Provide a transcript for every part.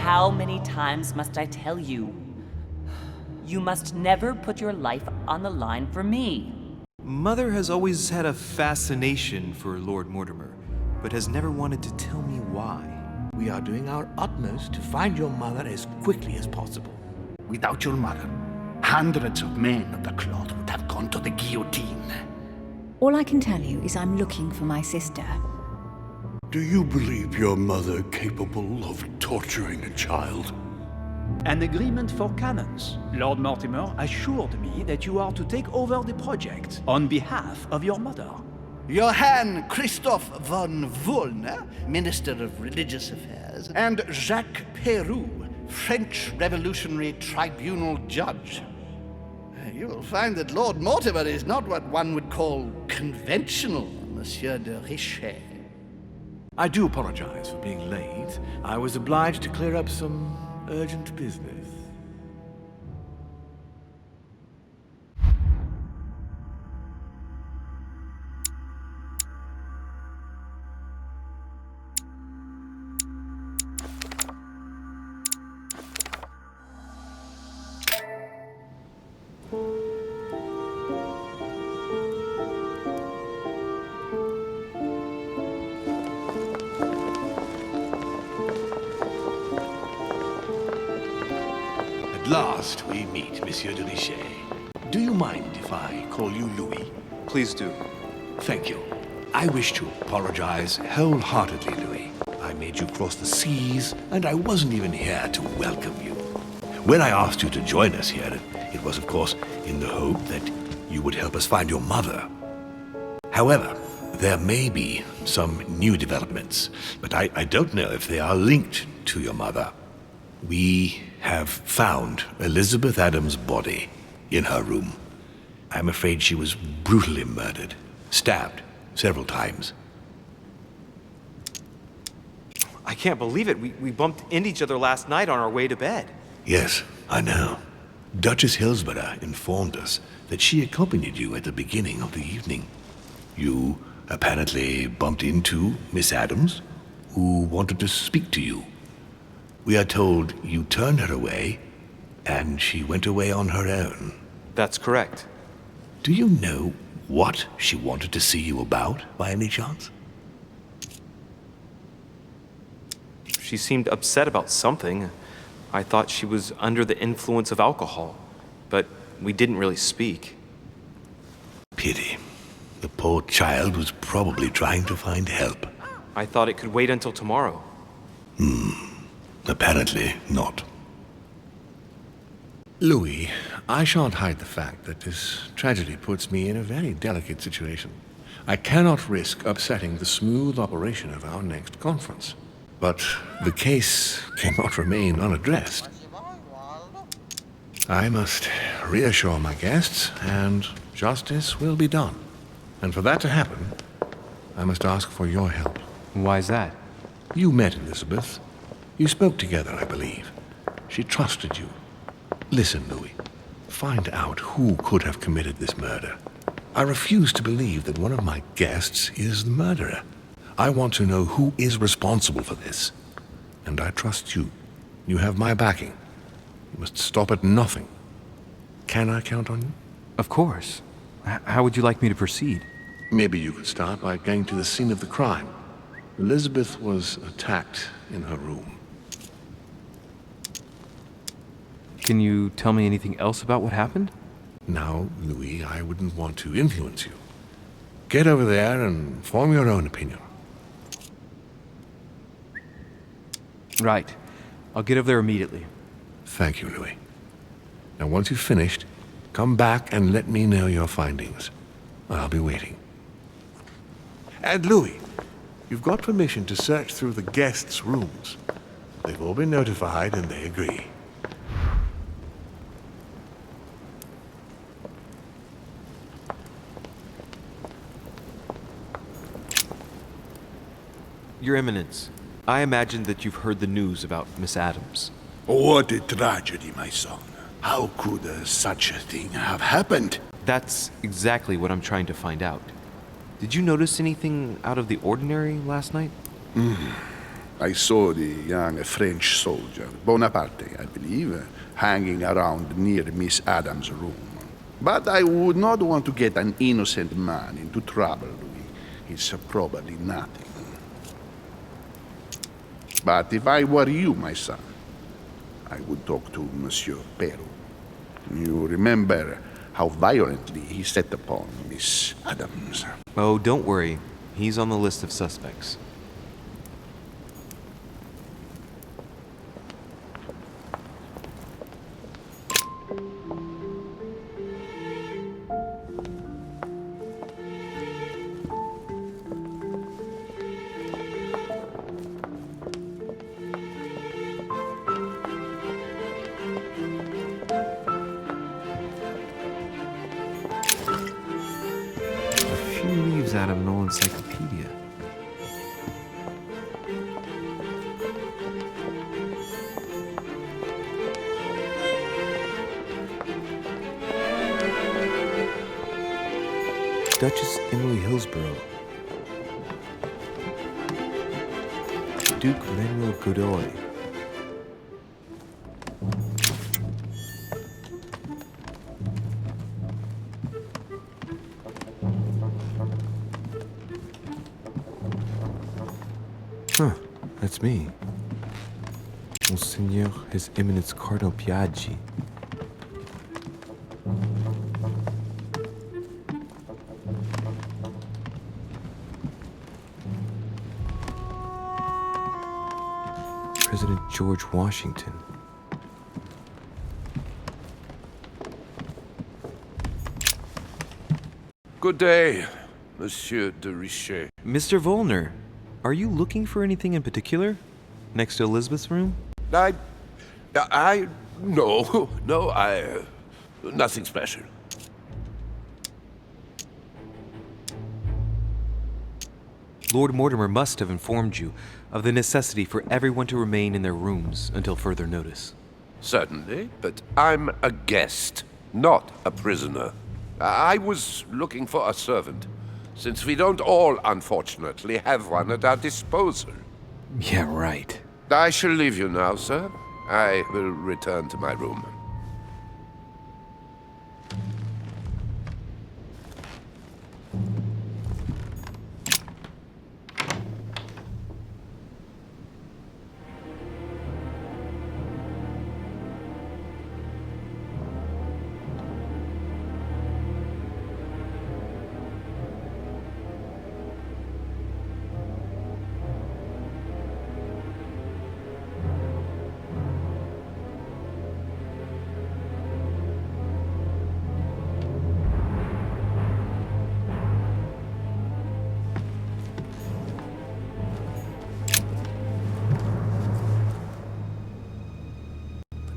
how many times must I tell you? You must never put your life on the line for me. Mother has always had a fascination for Lord Mortimer, but has never wanted to tell me why. We are doing our utmost to find your mother as quickly as possible. Without your mother, hundreds of men of the cloth would have gone to the guillotine. All I can tell you is I'm looking for my sister. Do you believe your mother capable of torturing a child? An agreement for cannons. Lord Mortimer assured me that you are to take over the project on behalf of your mother. Johann Christoph von Wollner, Minister of Religious Affairs, and Jacques Peroux, French Revolutionary Tribunal Judge. You will find that Lord Mortimer is not what one would call conventional, Monsieur de Richet. I do apologize for being late. I was obliged to clear up some urgent business. At last we meet, Monsieur de Richet. Do you mind if I call you Louis? Please do. Thank you. I wish to apologize wholeheartedly, Louis. I made you cross the seas, and I wasn't even here to welcome you. When I asked you to join us here, it was, of course, in the hope that you would help us find your mother. However, there may be some new developments, but I don't know if they are linked to your mother. We have found Elizabeth Adams' body in her room. I'm afraid she was brutally murdered, stabbed several times. I can't believe it. We bumped into each other last night on our way to bed. Yes, I know. Duchess Hillsborough informed us that she accompanied you at the beginning of the evening. You apparently bumped into Miss Adams, who wanted to speak to you. We are told you turned her away, and she went away on her own. That's correct. Do you know what she wanted to see you about, by any chance? She seemed upset about something. I thought she was under the influence of alcohol, but we didn't really speak. Pity. The poor child was probably trying to find help. I thought it could wait until tomorrow. Apparently not. Louis, I shan't hide the fact that this tragedy puts me in a very delicate situation. I cannot risk upsetting the smooth operation of our next conference. But the case cannot remain unaddressed. I must reassure my guests, and justice will be done. And for that to happen, I must ask for your help. Why is that? You met Elizabeth. You spoke together, I believe. She trusted you. Listen, Louis. Find out who could have committed this murder. I refuse to believe that one of my guests is the murderer. I want to know who is responsible for this. And I trust you. You have my backing. You must stop at nothing. Can I count on you? Of course. How would you like me to proceed? Maybe you could start by going to the scene of the crime. Elizabeth was attacked in her room. Can you tell me anything else about what happened? Now, Louis, I wouldn't want to influence you. Get over there and form your own opinion. Right. I'll get over there immediately. Thank you, Louis. Now, once you've finished, come back and let me know your findings. I'll be waiting. And Louis, you've got permission to search through the guests' rooms. They've all been notified and they agree. Your Eminence, I imagine that you've heard the news about Miss Adams. What a tragedy, my son. How could such a thing have happened? That's exactly what I'm trying to find out. Did you notice anything out of the ordinary last night? I saw the young French soldier, Bonaparte, I believe, hanging around near Miss Adams' room. But I would not want to get an innocent man into trouble, Louis. It's probably nothing. But if I were you, my son, I would talk to Monsieur Peru. You remember how violently he set upon Miss Adams. Oh, don't worry. He's on the list of suspects. Out of an old encyclopedia. Duchess Emily Hillsborough. Duke Manuel Godoy. Huh, that's me. Monseigneur His Eminence Cardinal Piaggi. President George Washington. Good day, Monsieur de Richet. Mr. Volner, are you looking for anything in particular? Next to Elizabeth's room? No, nothing special. Lord Mortimer must have informed you of the necessity for everyone to remain in their rooms until further notice. Certainly, but I'm a guest, not a prisoner. I was looking for a servant, since we don't all, unfortunately, have one at our disposal. Yeah, right. I shall leave you now, sir. I will return to my room.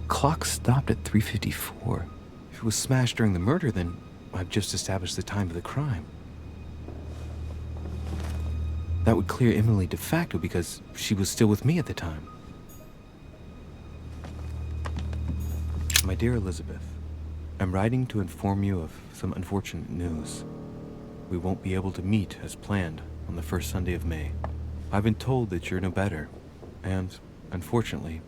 Clock stopped at 3:54. If it was smashed during the murder, then I've just established the time of the crime. That would clear Emily de facto because she was still with me at the time. My dear Elizabeth, I'm writing to inform you of some unfortunate news. We won't be able to meet as planned on the first Sunday of May. I've been told that you're no better, and, unfortunately,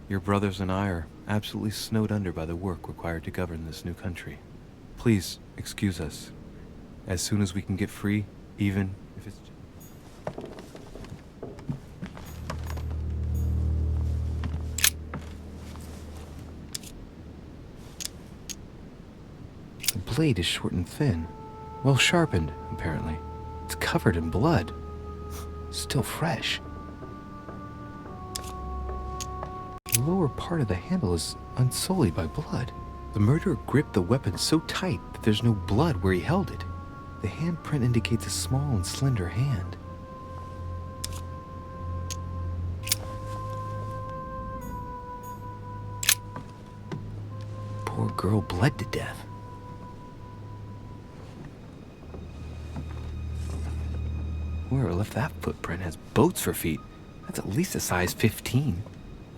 your brothers and I are absolutely snowed under by the work required to govern this new country. Please excuse us. As soon as we can get free, even if it's... The blade is short and thin. Well sharpened, apparently. It's covered in blood. Still fresh. The lower part of the handle is unsullied by blood. The murderer gripped the weapon so tight that there's no blood where he held it. The handprint indicates a small and slender hand. Poor girl bled to death. Whoever left that footprint has boats for feet. That's at least a size 15.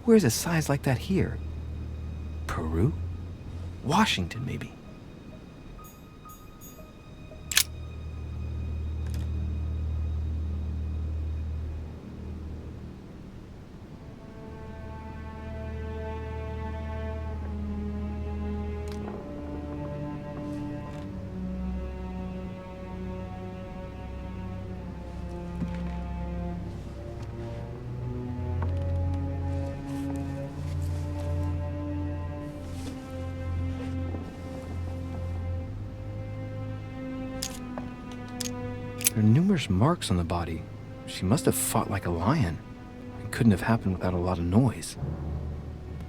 Where's a size like that here? Peru? Washington, maybe. There are numerous marks on the body. She must have fought like a lion. It couldn't have happened without a lot of noise.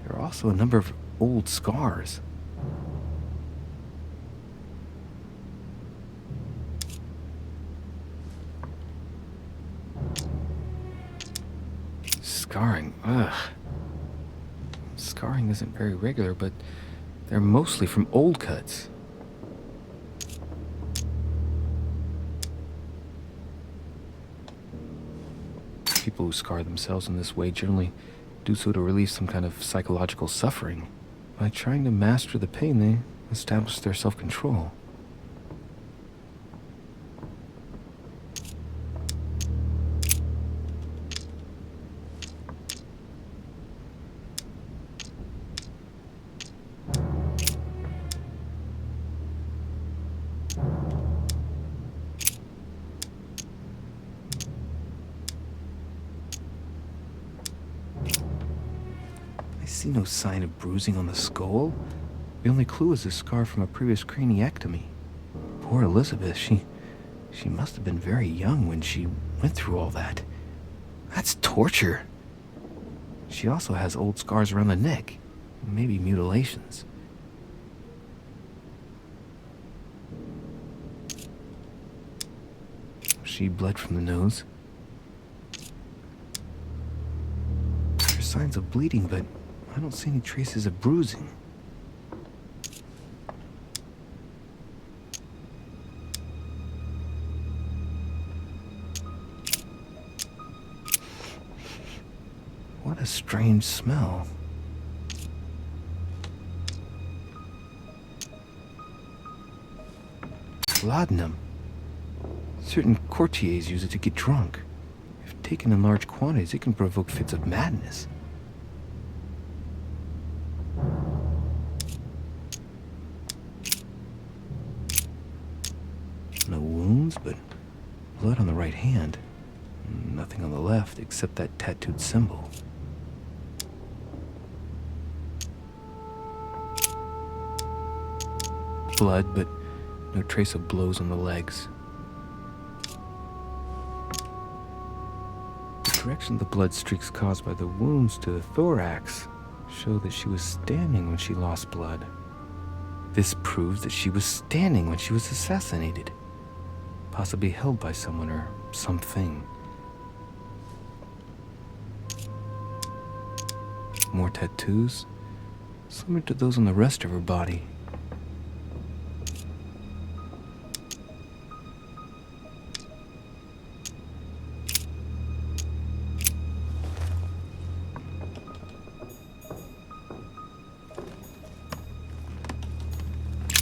There are also a number of old scars. Scarring, ugh. Scarring isn't very regular, but they're mostly from old cuts. People who scar themselves in this way generally do so to relieve some kind of psychological suffering. By trying to master the pain, they establish their self-control. I see no sign of bruising on the skull. The only clue is a scar from a previous craniectomy. Poor Elizabeth, she must have been very young when she went through all that. That's torture. She also has old scars around the neck, maybe mutilations. She bled from the nose. There are signs of bleeding, but I don't see any traces of bruising. What a strange smell. Laudanum. Certain courtiers use it to get drunk. If taken in large quantities, it can provoke fits of madness. No wounds, but blood on the right hand. Nothing on the left except that tattooed symbol. Blood, but no trace of blows on the legs. The direction of the blood streaks caused by the wounds to the thorax show that she was standing when she lost blood. This proves that she was standing when she was assassinated, possibly held by someone or something. More tattoos, similar to those on the rest of her body.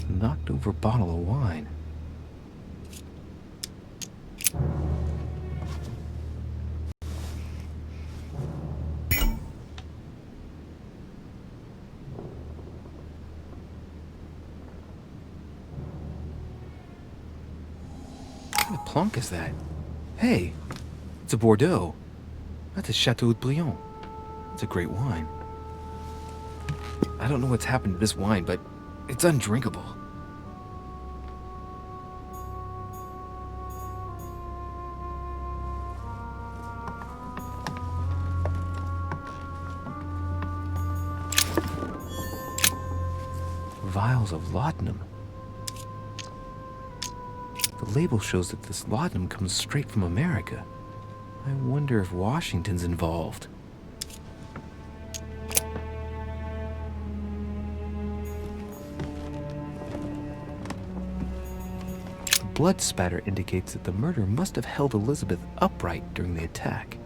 Knocked over bottle of wine. What kind of plonk is that? Hey, it's a Bordeaux. That's a Chateau de Briand. It's a great wine. I don't know what's happened to this wine, but it's undrinkable. Vials of laudanum. The label shows that this laudanum comes straight from America. I wonder if Washington's involved. The blood spatter indicates that the murderer must have held Elizabeth upright during the attack.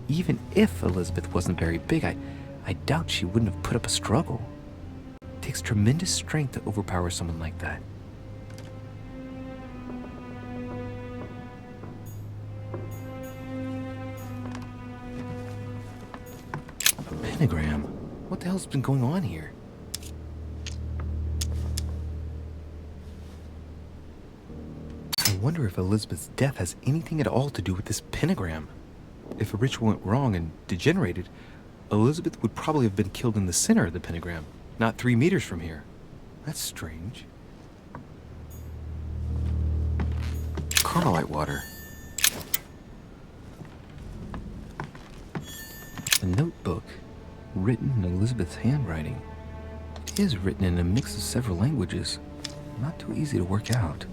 Even if Elizabeth wasn't very big, I doubt she wouldn't have put up a struggle. It takes tremendous strength to overpower someone like that. A pentagram? What the hell's been going on here? I wonder if Elizabeth's death has anything at all to do with this pentagram. If a ritual went wrong and degenerated, Elizabeth would probably have been killed in the center of the pentagram, not 3 meters from here. That's strange. Carmelite water. A notebook written in Elizabeth's handwriting. It is written in a mix of several languages. Not too easy to work out.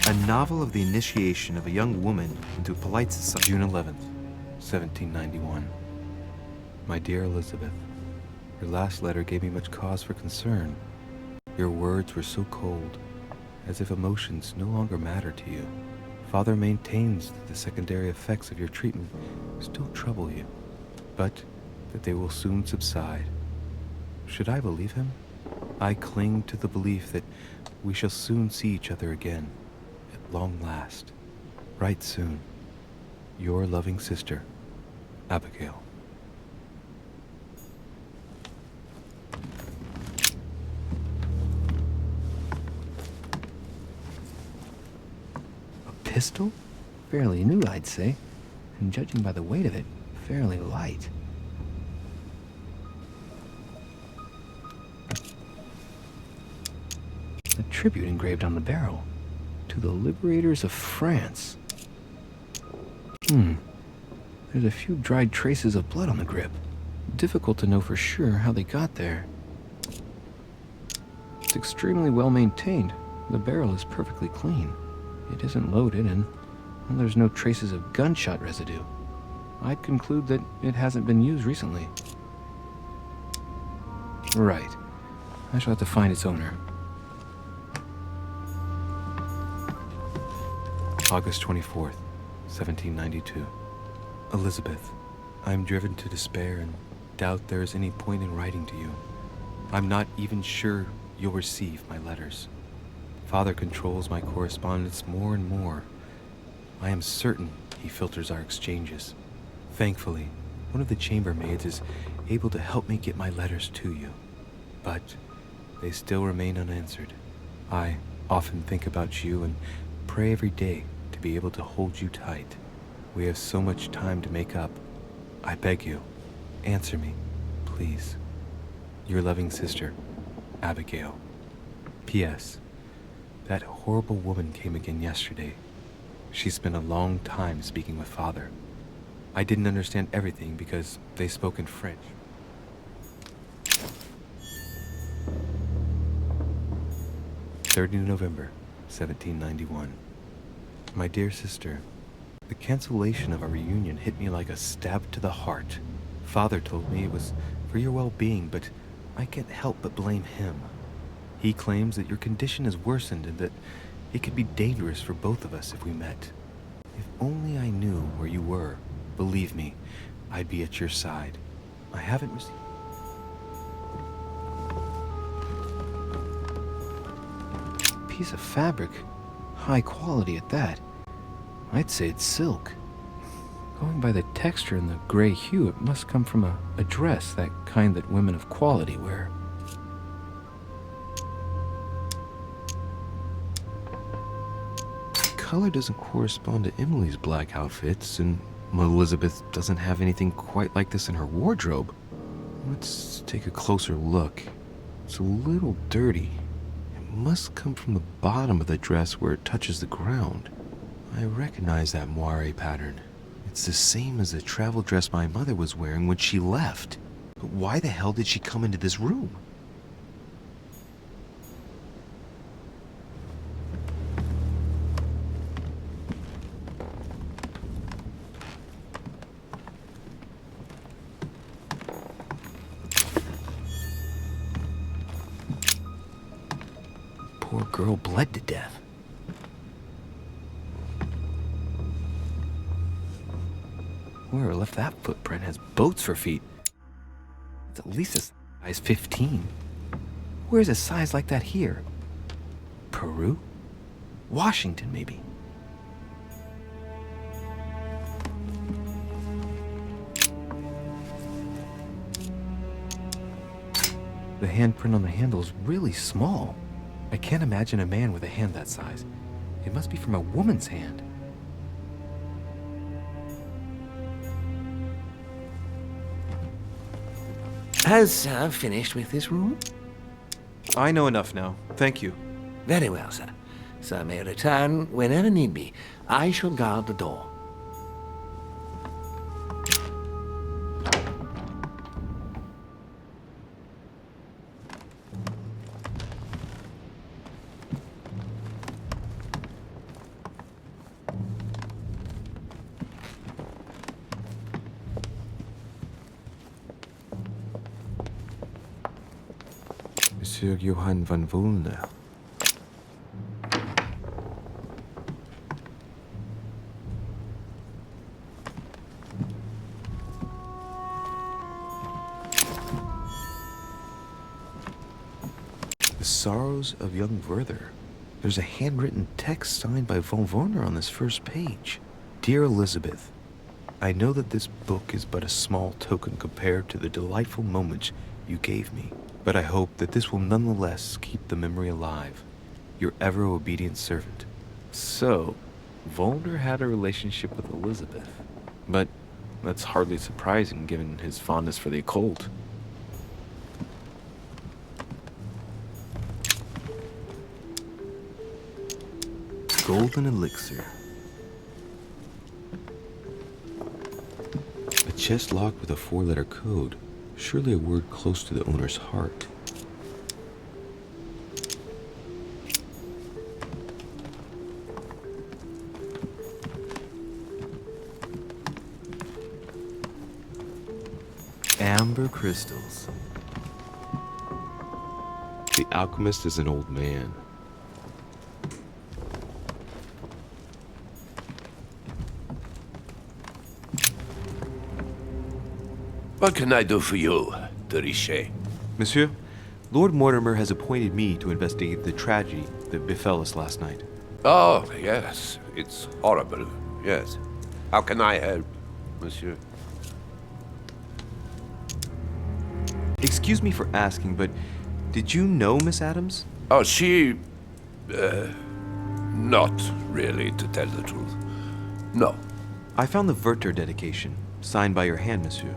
A novel of the initiation of a young woman into polite society. June 11th, 1791. My dear Elizabeth, your last letter gave me much cause for concern. Your words were so cold, as if emotions no longer matter to you. Father maintains that the secondary effects of your treatment still trouble you, but that they will soon subside. Should I believe him? I cling to the belief that we shall soon see each other again, at long last. Write soon. Your loving sister, Abigail. A pistol? Fairly new, I'd say, and judging by the weight of it, fairly light. A tribute engraved on the barrel. To the liberators of France. There's a few dried traces of blood on the grip. Difficult to know for sure how they got there. It's extremely well maintained. The barrel is perfectly clean. It isn't loaded, and there's no traces of gunshot residue. I'd conclude that it hasn't been used recently. Right. I shall have to find its owner. August 24th, 1792. Elizabeth, I am driven to despair and doubt there is any point in writing to you. I'm not even sure you'll receive my letters. Father controls my correspondence more and more. I am certain he filters our exchanges. Thankfully, one of the chambermaids is able to help me get my letters to you. But they still remain unanswered. I often think about you and pray every day to be able to hold you tight. We have so much time to make up. I beg you, answer me, please. Your loving sister, Abigail. P.S. That horrible woman came again yesterday. She spent a long time speaking with Father. I didn't understand everything because they spoke in French. November 1791. My dear sister, the cancellation of our reunion hit me like a stab to the heart. Father told me it was for your well-being, but I can't help but blame him. He claims that your condition has worsened and that it could be dangerous for both of us if we met. If only I knew where you were, believe me, I'd be at your side. I haven't received... Piece of fabric. High quality at that. I'd say it's silk. Going by the texture and the gray hue, it must come from a dress, that kind that women of quality wear. The color doesn't correspond to Emily's black outfits, and Elizabeth doesn't have anything quite like this in her wardrobe. Let's take a closer look. It's a little dirty. It must come from the bottom of the dress where it touches the ground. I recognize that moire pattern. It's the same as the travel dress my mother was wearing when she left. But why the hell did she come into this room? Poor girl bled to death. Whoever left that footprint has boats for feet. It's at least a size 15. Where's a size like that here? Peru? Washington, maybe. The handprint on the handle is really small. I can't imagine a man with a hand that size. It must be from a woman's hand. Has Sir finished with this room? I know enough now. Thank you. Very well, sir. Sir may return whenever need be. I shall guard the door. Monsieur Johann von Wulner. The Sorrows of Young Werther. There's a handwritten text signed by von Werner on this first page. Dear Elizabeth, I know that this book is but a small token compared to the delightful moments you gave me, but I hope that this will nonetheless keep the memory alive. Your ever-obedient servant. So, Volner had a relationship with Elizabeth. But that's hardly surprising given his fondness for the occult. Golden elixir. A chest locked with a 4-letter code. Surely a word close to the owner's heart. Amber crystals. The alchemist is an old man. What can I do for you, de Richet? Monsieur, Lord Mortimer has appointed me to investigate the tragedy that befell us last night. Oh, yes. It's horrible. Yes. How can I help, monsieur? Excuse me for asking, but did you know Miss Adams? Oh, she... not really, to tell the truth. No. I found the Werther dedication, signed by your hand, monsieur.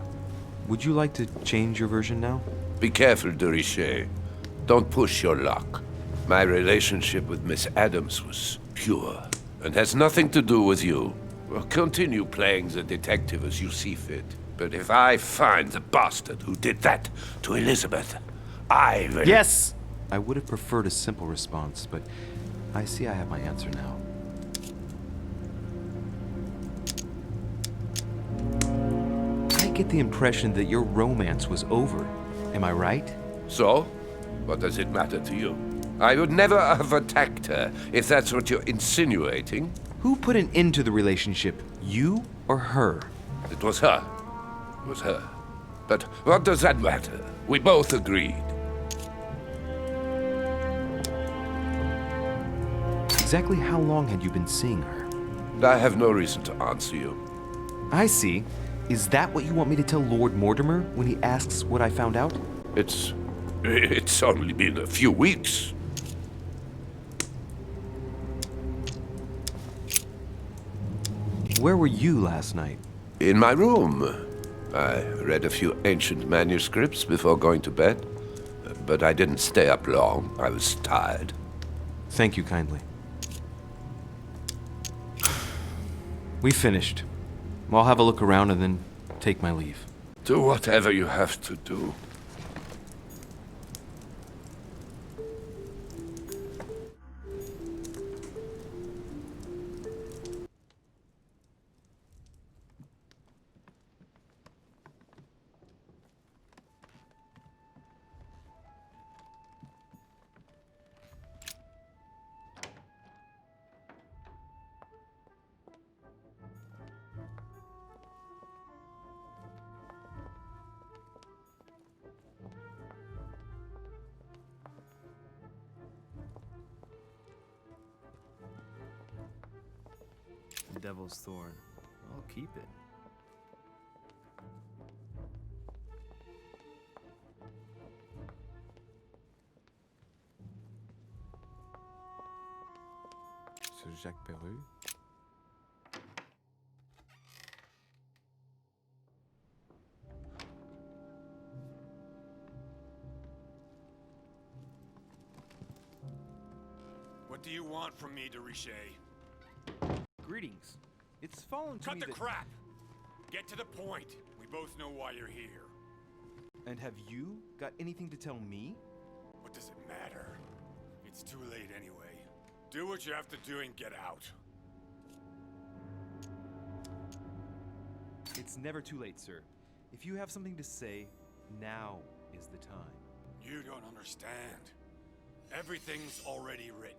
Would you like to change your version now? Be careful, de Richet. Don't push your luck. My relationship with Miss Adams was pure, and has nothing to do with you. Well, continue playing the detective as you see fit. But if I find the bastard who did that to Elizabeth, I will... Yes! I would have preferred a simple response, but I see I have my answer now. I get the impression that your romance was over. Am I right? So? What does it matter to you? I would never have attacked her, if that's what you're insinuating. Who put an end to the relationship? You or her? It was her. It was her. But what does that matter? We both agreed. Exactly how long had you been seeing her? I have no reason to answer you. I see. Is that what you want me to tell Lord Mortimer when he asks what I found out? It's only been a few weeks. Where were you last night? In my room. I read a few ancient manuscripts before going to bed. But I didn't stay up long. I was tired. Thank you kindly. We finished. I'll have a look around and then take my leave. Do whatever you have to do. Devil's Thorn. I'll keep it. Sir Jacques Perru. What do you want from me, de Richet? Greetings. It's fallen to Cut me the that... crap! Get to the point. We both know why you're here. And have you got anything to tell me? What does it matter? It's too late anyway. Do what you have to do and get out. It's never too late, sir. If you have something to say, now is the time. You don't understand. Everything's already written.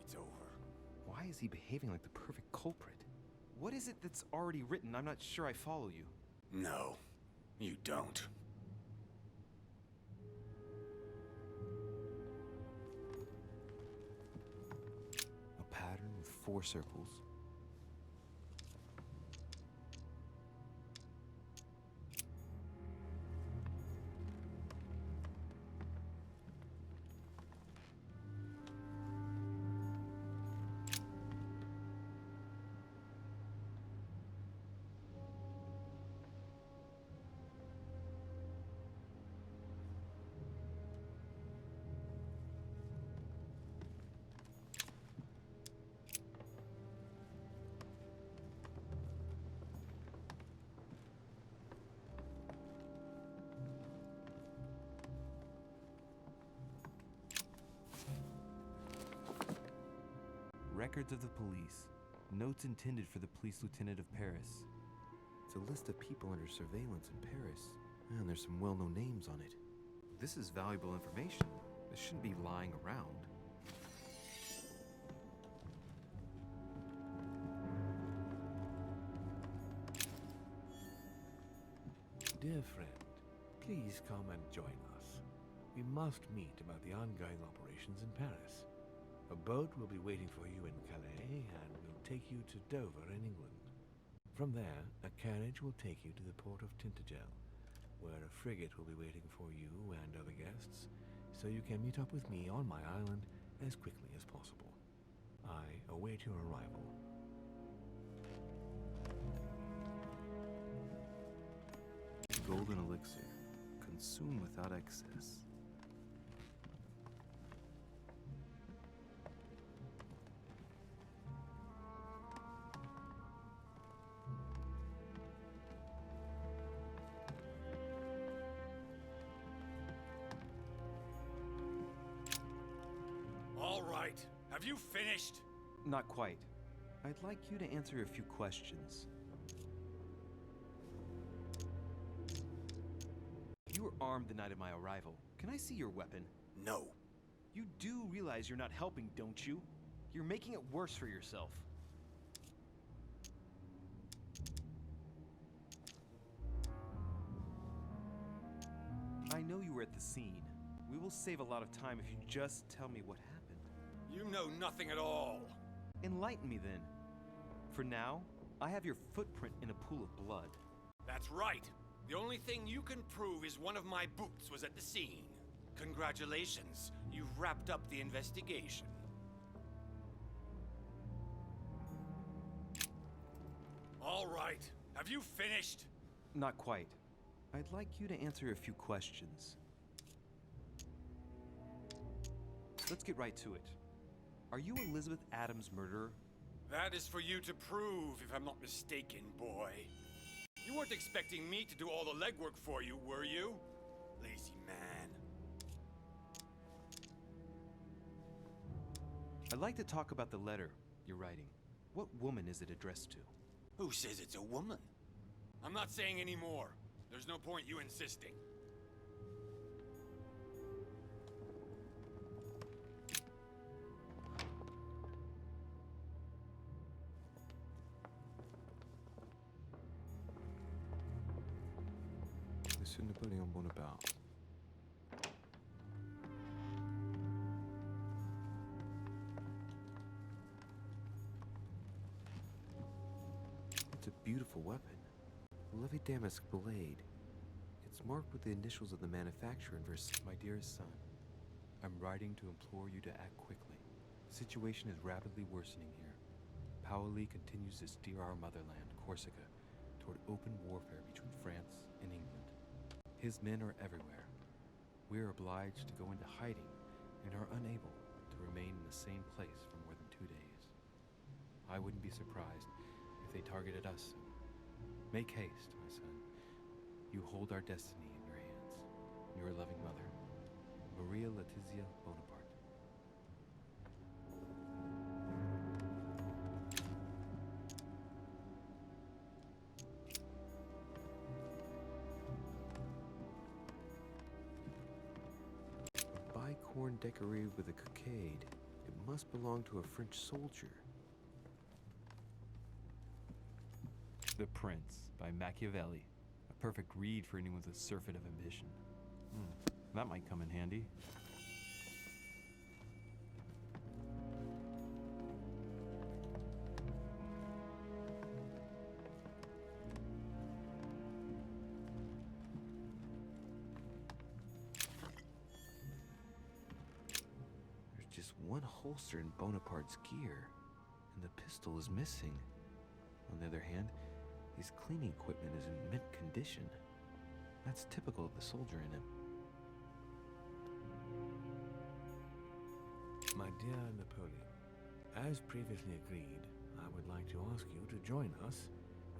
It's over. Why is he behaving like the perfect culprit? What is it that's already written? I'm not sure I follow you. No, you don't. A pattern with 4 circles. Records of the police. Notes intended for the police lieutenant of Paris. It's a list of people under surveillance in Paris. And there's some well-known names on it. This is valuable information. This shouldn't be lying around. Dear friend, please come and join us. We must meet about the ongoing operations in Paris. A boat will be waiting for you in Calais and will take you to Dover in England. From there, a carriage will take you to the port of Tintagel, where a frigate will be waiting for you and other guests, so you can meet up with me on my island as quickly as possible. I await your arrival. Golden elixir. Consume without excess. All right. Have you finished? Not quite. I'd like you to answer a few questions. You were armed the night of my arrival. Can I see your weapon? No. You do realize you're not helping, don't you? You're making it worse for yourself. I know you were at the scene. We will save a lot of time if you just tell me what happened. You know nothing at all. Enlighten me then. For now, I have your footprint in a pool of blood. That's right. The only thing you can prove is one of my boots was at the scene. Congratulations. You've wrapped up the investigation. All right. Have you finished? Not quite. I'd like you to answer a few questions. Let's get right to it. Are you Elizabeth Adams' murderer? That is for you to prove, if I'm not mistaken, boy. You weren't expecting me to do all the legwork for you, were you? Lazy man. I'd like to talk about the letter you're writing. What woman is it addressed to? Who says it's a woman? I'm not saying any more. There's no point you insisting. Monsieur Napoleon Bonaparte. It's a beautiful weapon. A lovely damask blade. It's marked with the initials of the manufacturer in verse, My dearest son, I'm writing to implore you to act quickly. The situation is rapidly worsening here. Paoli continues to steer our motherland, Corsica, toward open warfare between France and England. His men are everywhere. We are obliged to go into hiding and are unable to remain in the same place for more than 2 days. I wouldn't be surprised if they targeted us soon. Make haste, my son. You hold our destiny in your hands. Your loving mother, Maria Letizia Bonaparte. decorated with a cockade. It must belong to a French soldier. The Prince by Machiavelli. A perfect read for anyone with a surfeit of ambition. That might come in handy. There's just one holster in Bonaparte's gear, and the pistol is missing. On the other hand, his cleaning equipment is in mint condition. That's typical of the soldier in him. My dear Napoleon, as previously agreed, I would like to ask you to join us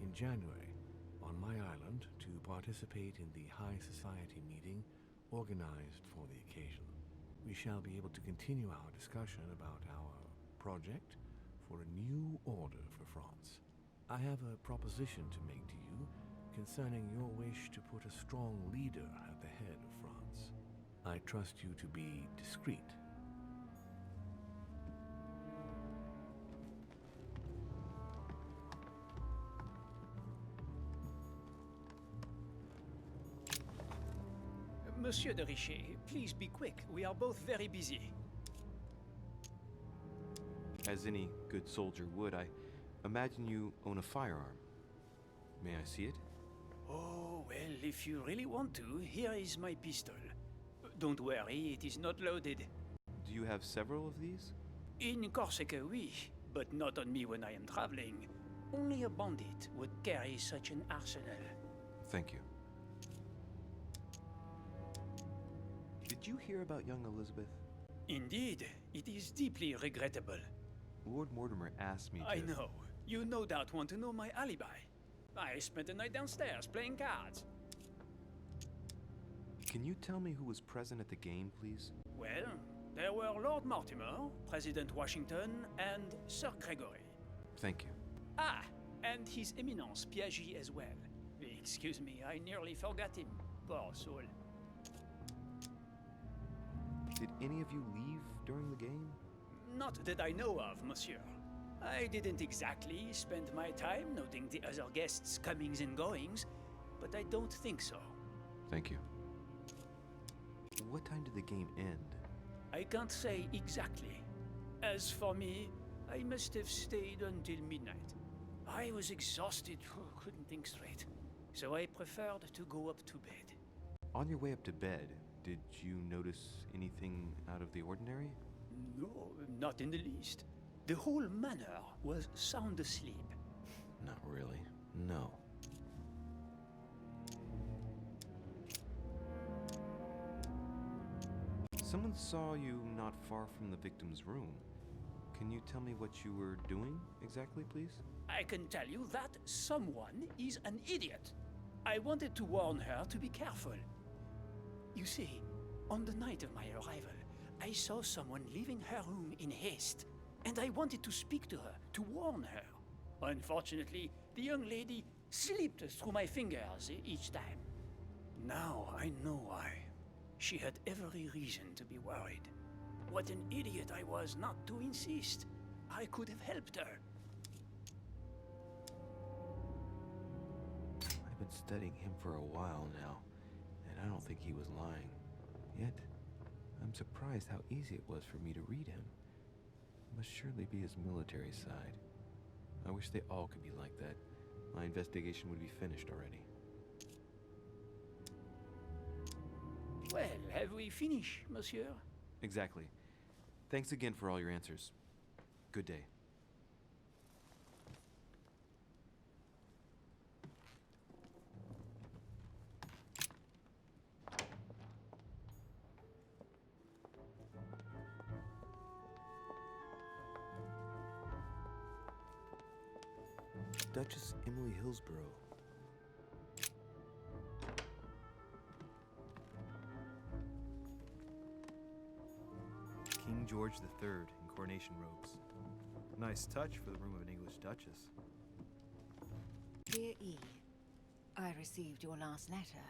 in January on my island to participate in the High Society meeting organized for the occasion. We shall be able to continue our discussion about our project for a new order for France. I have a proposition to make to you concerning your wish to put a strong leader at the head of France. I trust you to be discreet. Monsieur de Richet, please be quick. We are both very busy. As any good soldier would, I imagine you own a firearm. May I see it? Oh, well, if you really want to, here is my pistol. Don't worry, it is not loaded. Do you have several of these? In Corsica, oui, but not on me when I am traveling. Only a bandit would carry such an arsenal. Thank you. Did you hear about young Elizabeth? Indeed, it is deeply regrettable. Lord Mortimer asked me to... I know. You no doubt want to know my alibi. I spent the night downstairs playing cards. Can you tell me who was present at the game, please? Well, there were Lord Mortimer, President Washington, and Sir Gregory. Thank you. Ah, and His Eminence Piaget as well. Excuse me, I nearly forgot him. Poor soul. Did any of you leave during the game? Not that I know of, monsieur. I didn't exactly spend my time noting the other guests' comings and goings, but I don't think so. Thank you. What time did the game end? I can't say exactly. As for me, I must have stayed until midnight. I was exhausted, couldn't think straight, so I preferred to go up to bed. On your way up to bed, did you notice anything out of the ordinary? No, not in the least. The whole manor was sound asleep. Not really. No. Someone saw you not far from the victim's room. Can you tell me what you were doing exactly, please? I can tell you that someone is an idiot. I wanted to warn her to be careful. You see, on the night of my arrival, I saw someone leaving her room in haste, and I wanted to speak to her, to warn her. Unfortunately, the young lady slipped through my fingers each time. Now I know why. She had every reason to be worried. What an idiot I was not to insist. I could have helped her. I've been studying him for a while now, and I don't think he was lying. Yet, I'm surprised how easy it was for me to read him. It must surely be his military side. I wish they all could be like that. My investigation would be finished already. Well, have we finished, monsieur? Exactly. Thanks again for all your answers. Good day. Duchess Emily Hillsborough. King George III in coronation robes. Nice touch for the room of an English duchess. Dear E, I received your last letter.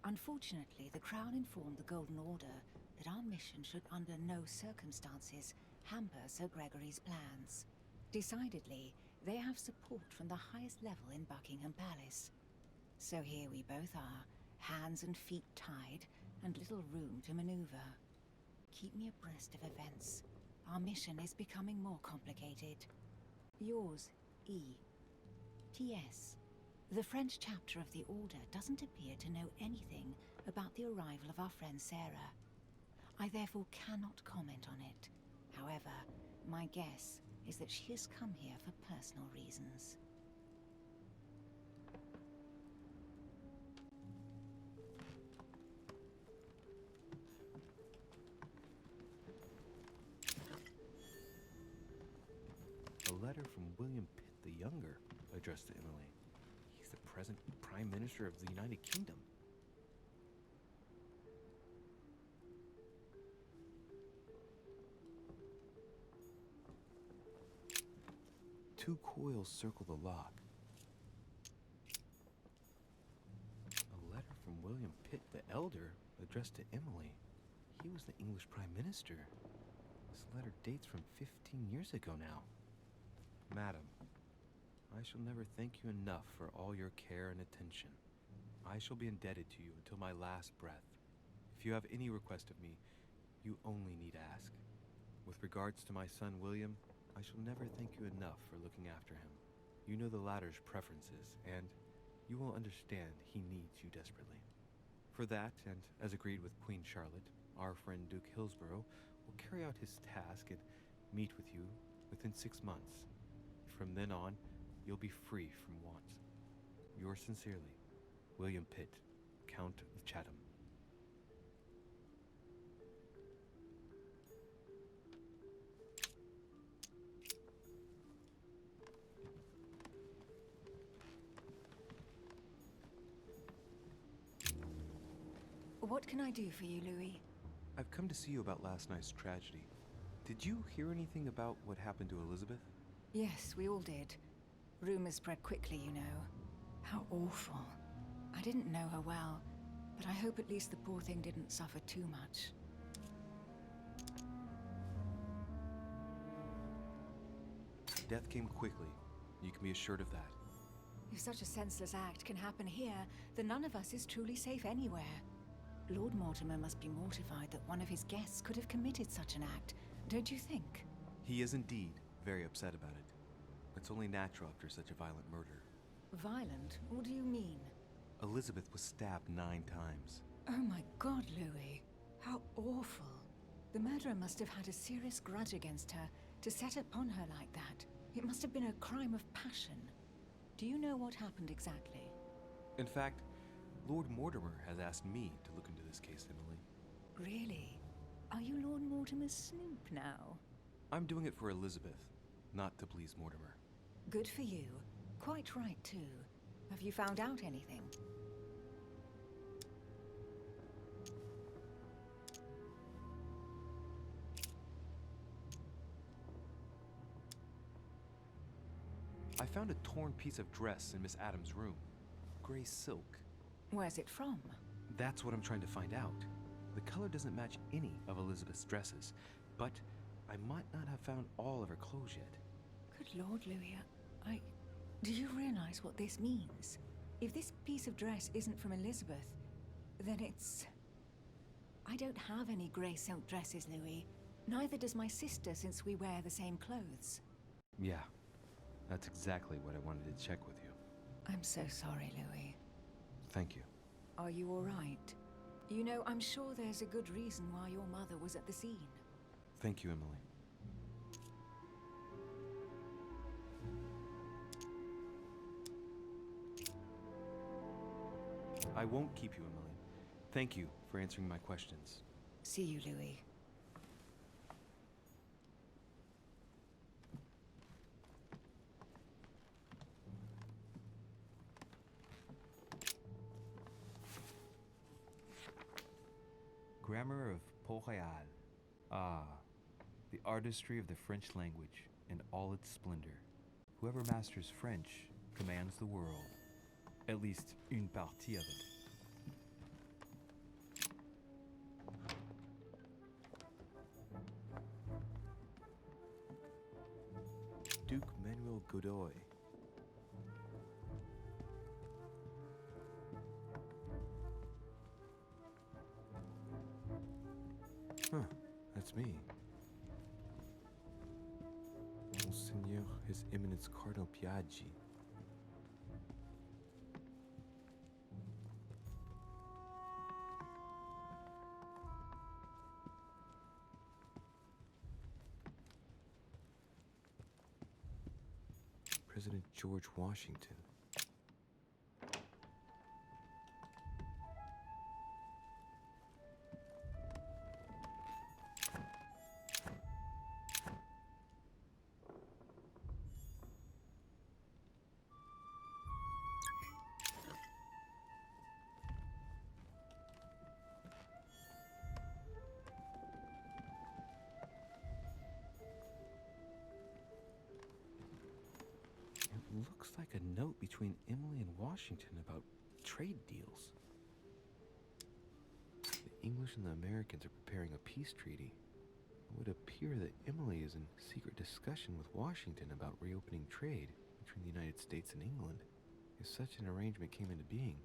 Unfortunately, the Crown informed the Golden Order that our mission should under no circumstances hamper Sir Gregory's plans. Decidedly, they have support from the highest level in Buckingham Palace. So here we both are, hands and feet tied, and little room to maneuver. Keep me abreast of events. Our mission is becoming more complicated. Yours, E. T.S. The French chapter of the Order doesn't appear to know anything about the arrival of our friend Sarah. I therefore cannot comment on it. However, my guess is that she has come here for personal reasons. A letter from William Pitt the Younger, addressed to Emily. He's the present Prime Minister of the United Kingdom. Two coils circle the lock. A letter from William Pitt the Elder, addressed to Emily. He was the English Prime Minister. This letter dates from 15 years ago now. Madam, I shall never thank you enough for all your care and attention. I shall be indebted to you until my last breath. If you have any request of me, you only need ask. With regards to my son William, I shall never thank you enough for looking after him. You know the latter's preferences, and you will understand he needs you desperately. For that, and as agreed with Queen Charlotte, our friend Duke Hillsborough will carry out his task and meet with you within 6 months. From then on, you'll be free from want. Yours sincerely, William Pitt, Count of Chatham. What can I do for you, Louis? I've come to see you about last night's tragedy. Did you hear anything about what happened to Elizabeth? Yes, we all did. Rumors spread quickly, you know. How awful. I didn't know her well, but I hope at least the poor thing didn't suffer too much. Death came quickly. You can be assured of that. If such a senseless act can happen here, then none of us is truly safe anywhere. Lord Mortimer must be mortified that one of his guests could have committed such an act, don't you think? He is indeed very upset about it. It's only natural after such a violent murder. Violent? What do you mean? Elizabeth was stabbed 9 times. Oh my God, Louis. How awful. The murderer must have had a serious grudge against her to set upon her like that. It must have been a crime of passion. Do you know what happened exactly? In fact, Lord Mortimer has asked me to look into this case, Emily. Really? Are you Lord Mortimer's snoop now? I'm doing it for Elizabeth, not to please Mortimer. Good for you. Quite right, too. Have you found out anything? I found a torn piece of dress in Miss Adams' room. Gray silk. Where's it from? That's what I'm trying to find out. The color doesn't match any of Elizabeth's dresses, but I might not have found all of her clothes yet. Good Lord, Louis, do you realize what this means? If this piece of dress isn't from Elizabeth, then it's... I don't have any grey silk dresses, Louis. Neither does my sister, since we wear the same clothes. Yeah, that's exactly what I wanted to check with you. I'm so sorry, Louis. Thank you. Are you all right? You know, I'm sure there's a good reason why your mother was at the scene. Thank you, Emily. I won't keep you, Emily. Thank you for answering my questions. See you, Louis. Grammar of Port-Royal. Ah, the artistry of the French language in all its splendor. Whoever masters French commands the world. At least une partie of it. Godoy. Huh, that's me. Monseigneur His Eminence Cardinal Piaggi. President George Washington. It looks like a note between Emily and Washington about trade deals. The English and the Americans are preparing a peace treaty. It would appear that Emily is in secret discussion with Washington about reopening trade between the United States and England. If such an arrangement came into being,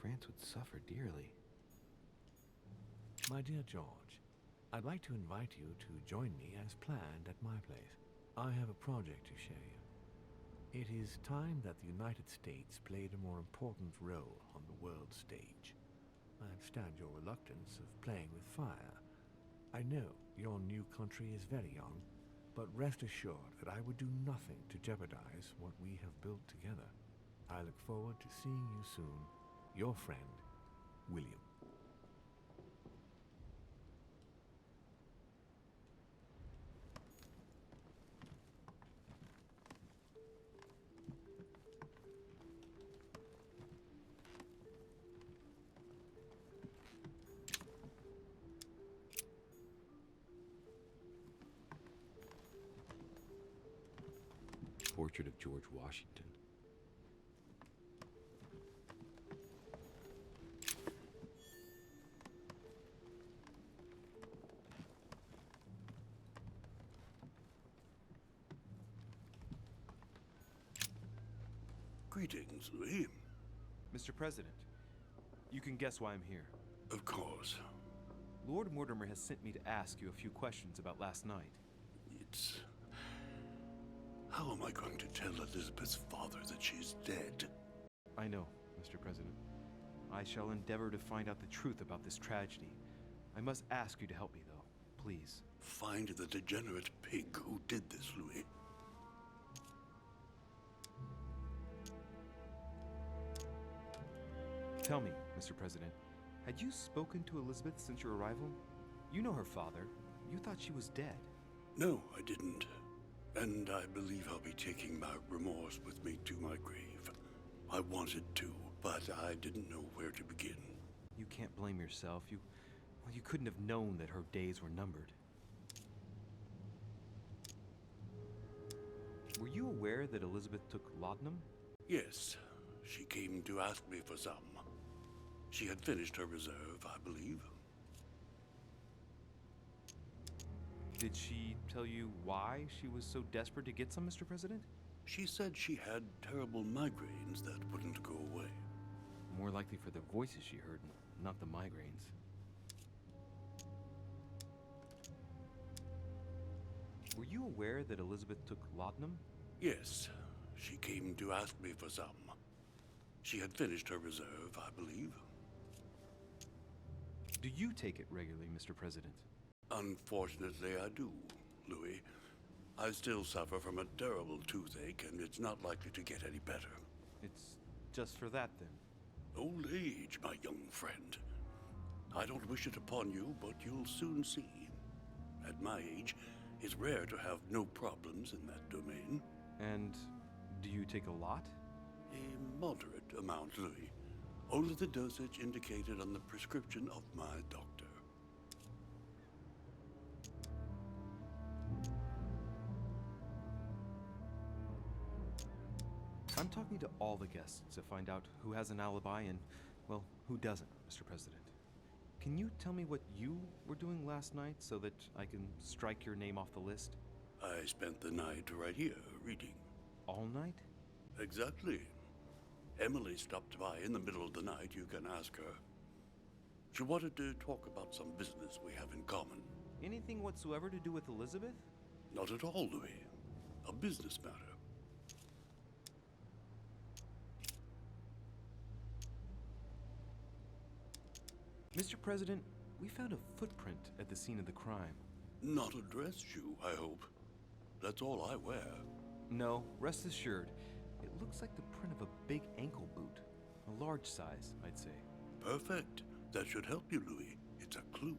France would suffer dearly. My dear George, I'd like to invite you to join me as planned at my place. I have a project to show you. It is time that the United States played a more important role on the world stage. I understand your reluctance of playing with fire. I know your new country is very young, but rest assured that I would do nothing to jeopardize what we have built together. I look forward to seeing you soon. Your friend, William. Portrait of George Washington. Greetings, Louis. Mr. President, you can guess why I'm here. Of course. Lord Mortimer has sent me to ask you a few questions about last night. It's... How am I going to tell Elizabeth's father that she's dead? I know, Mr. President. I shall endeavor to find out the truth about this tragedy. I must ask you to help me, though. Please. Find the degenerate pig who did this, Louis. Tell me, Mr. President, had you spoken to Elizabeth since your arrival? You know her father. You thought she was dead. No, I didn't. And I believe I'll be taking my remorse with me to my grave. I wanted to, but I didn't know where to begin. You can't blame yourself. You couldn't have known that her days were numbered. Were you aware that Elizabeth took laudanum? Yes, she came to ask me for some. She had finished her reserve, I believe. Did she tell you why she was so desperate to get some, Mr. President? She said she had terrible migraines that wouldn't go away. More likely for the voices she heard, not the migraines. Were you aware that Elizabeth took laudanum? Yes, she came to ask me for some. She had finished her reserve, I believe. Do you take it regularly, Mr. President? Unfortunately, I do, Louis. I still suffer from a terrible toothache, and it's not likely to get any better. It's just for that, then? Old age, my young friend. I don't wish it upon you, but you'll soon see. At my age, it's rare to have no problems in that domain. And do you take a lot? A moderate amount, Louis. Only the dosage indicated on the prescription of my doctor. I'm talking to all the guests to find out who has an alibi and, well, who doesn't, Mr. President. Can you tell me what you were doing last night so that I can strike your name off the list? I spent the night right here, reading. all night? Exactly. Emily stopped by in the middle of the night, you can ask her. She wanted to talk about some business we have in common. Anything whatsoever to do with Elizabeth? Not at all, Louis. A business matter. Mr. President, we found a footprint at the scene of the crime. Not a dress shoe, I hope. That's all I wear. No, rest assured, it looks like the print of a big ankle boot. A large size, I'd say. Perfect. That should help you, Louis. It's a clue.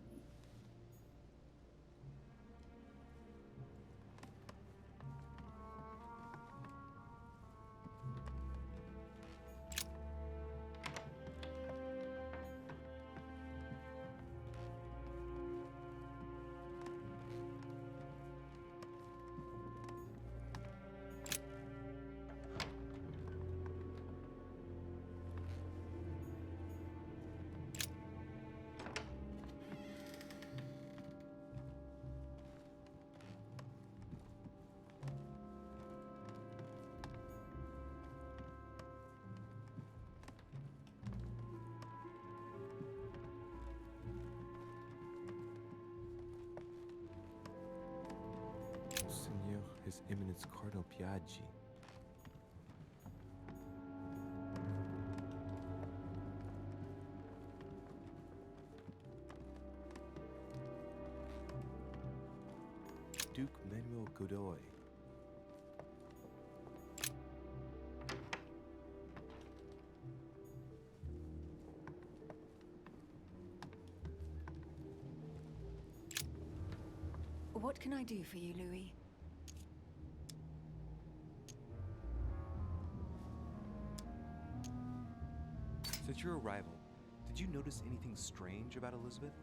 Signor, His Eminence Cardinal Piaggi. Duke Manuel Godoy. What can I do for you, Louis? Since your arrival, did you notice anything strange about Elizabeth?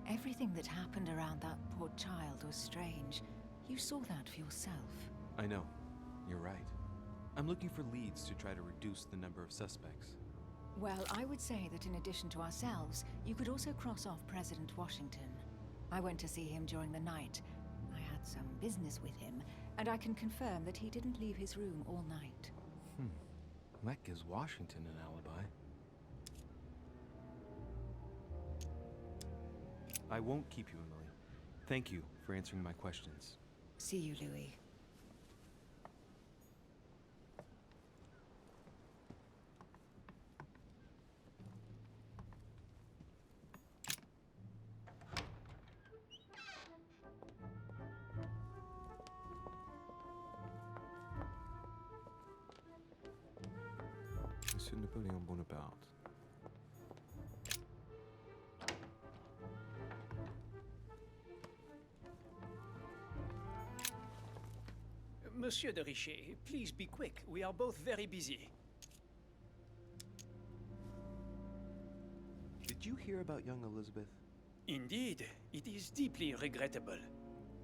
Everything that happened around that poor child was strange. You saw that for yourself. I know. You're right. I'm looking for leads to try to reduce the number of suspects. Well, I would say that in addition to ourselves, you could also cross off President Washington. I went to see him during the night. I had some business with him, and I can confirm that he didn't leave his room all night. That gives Washington an alibi. I won't keep you, Emily. Thank you for answering my questions. See you, Louis. Monsieur Napoleon Bonaparte. Monsieur de Richet, please be quick. We are both very busy. Did you hear about young Elizabeth? Indeed, it is deeply regrettable.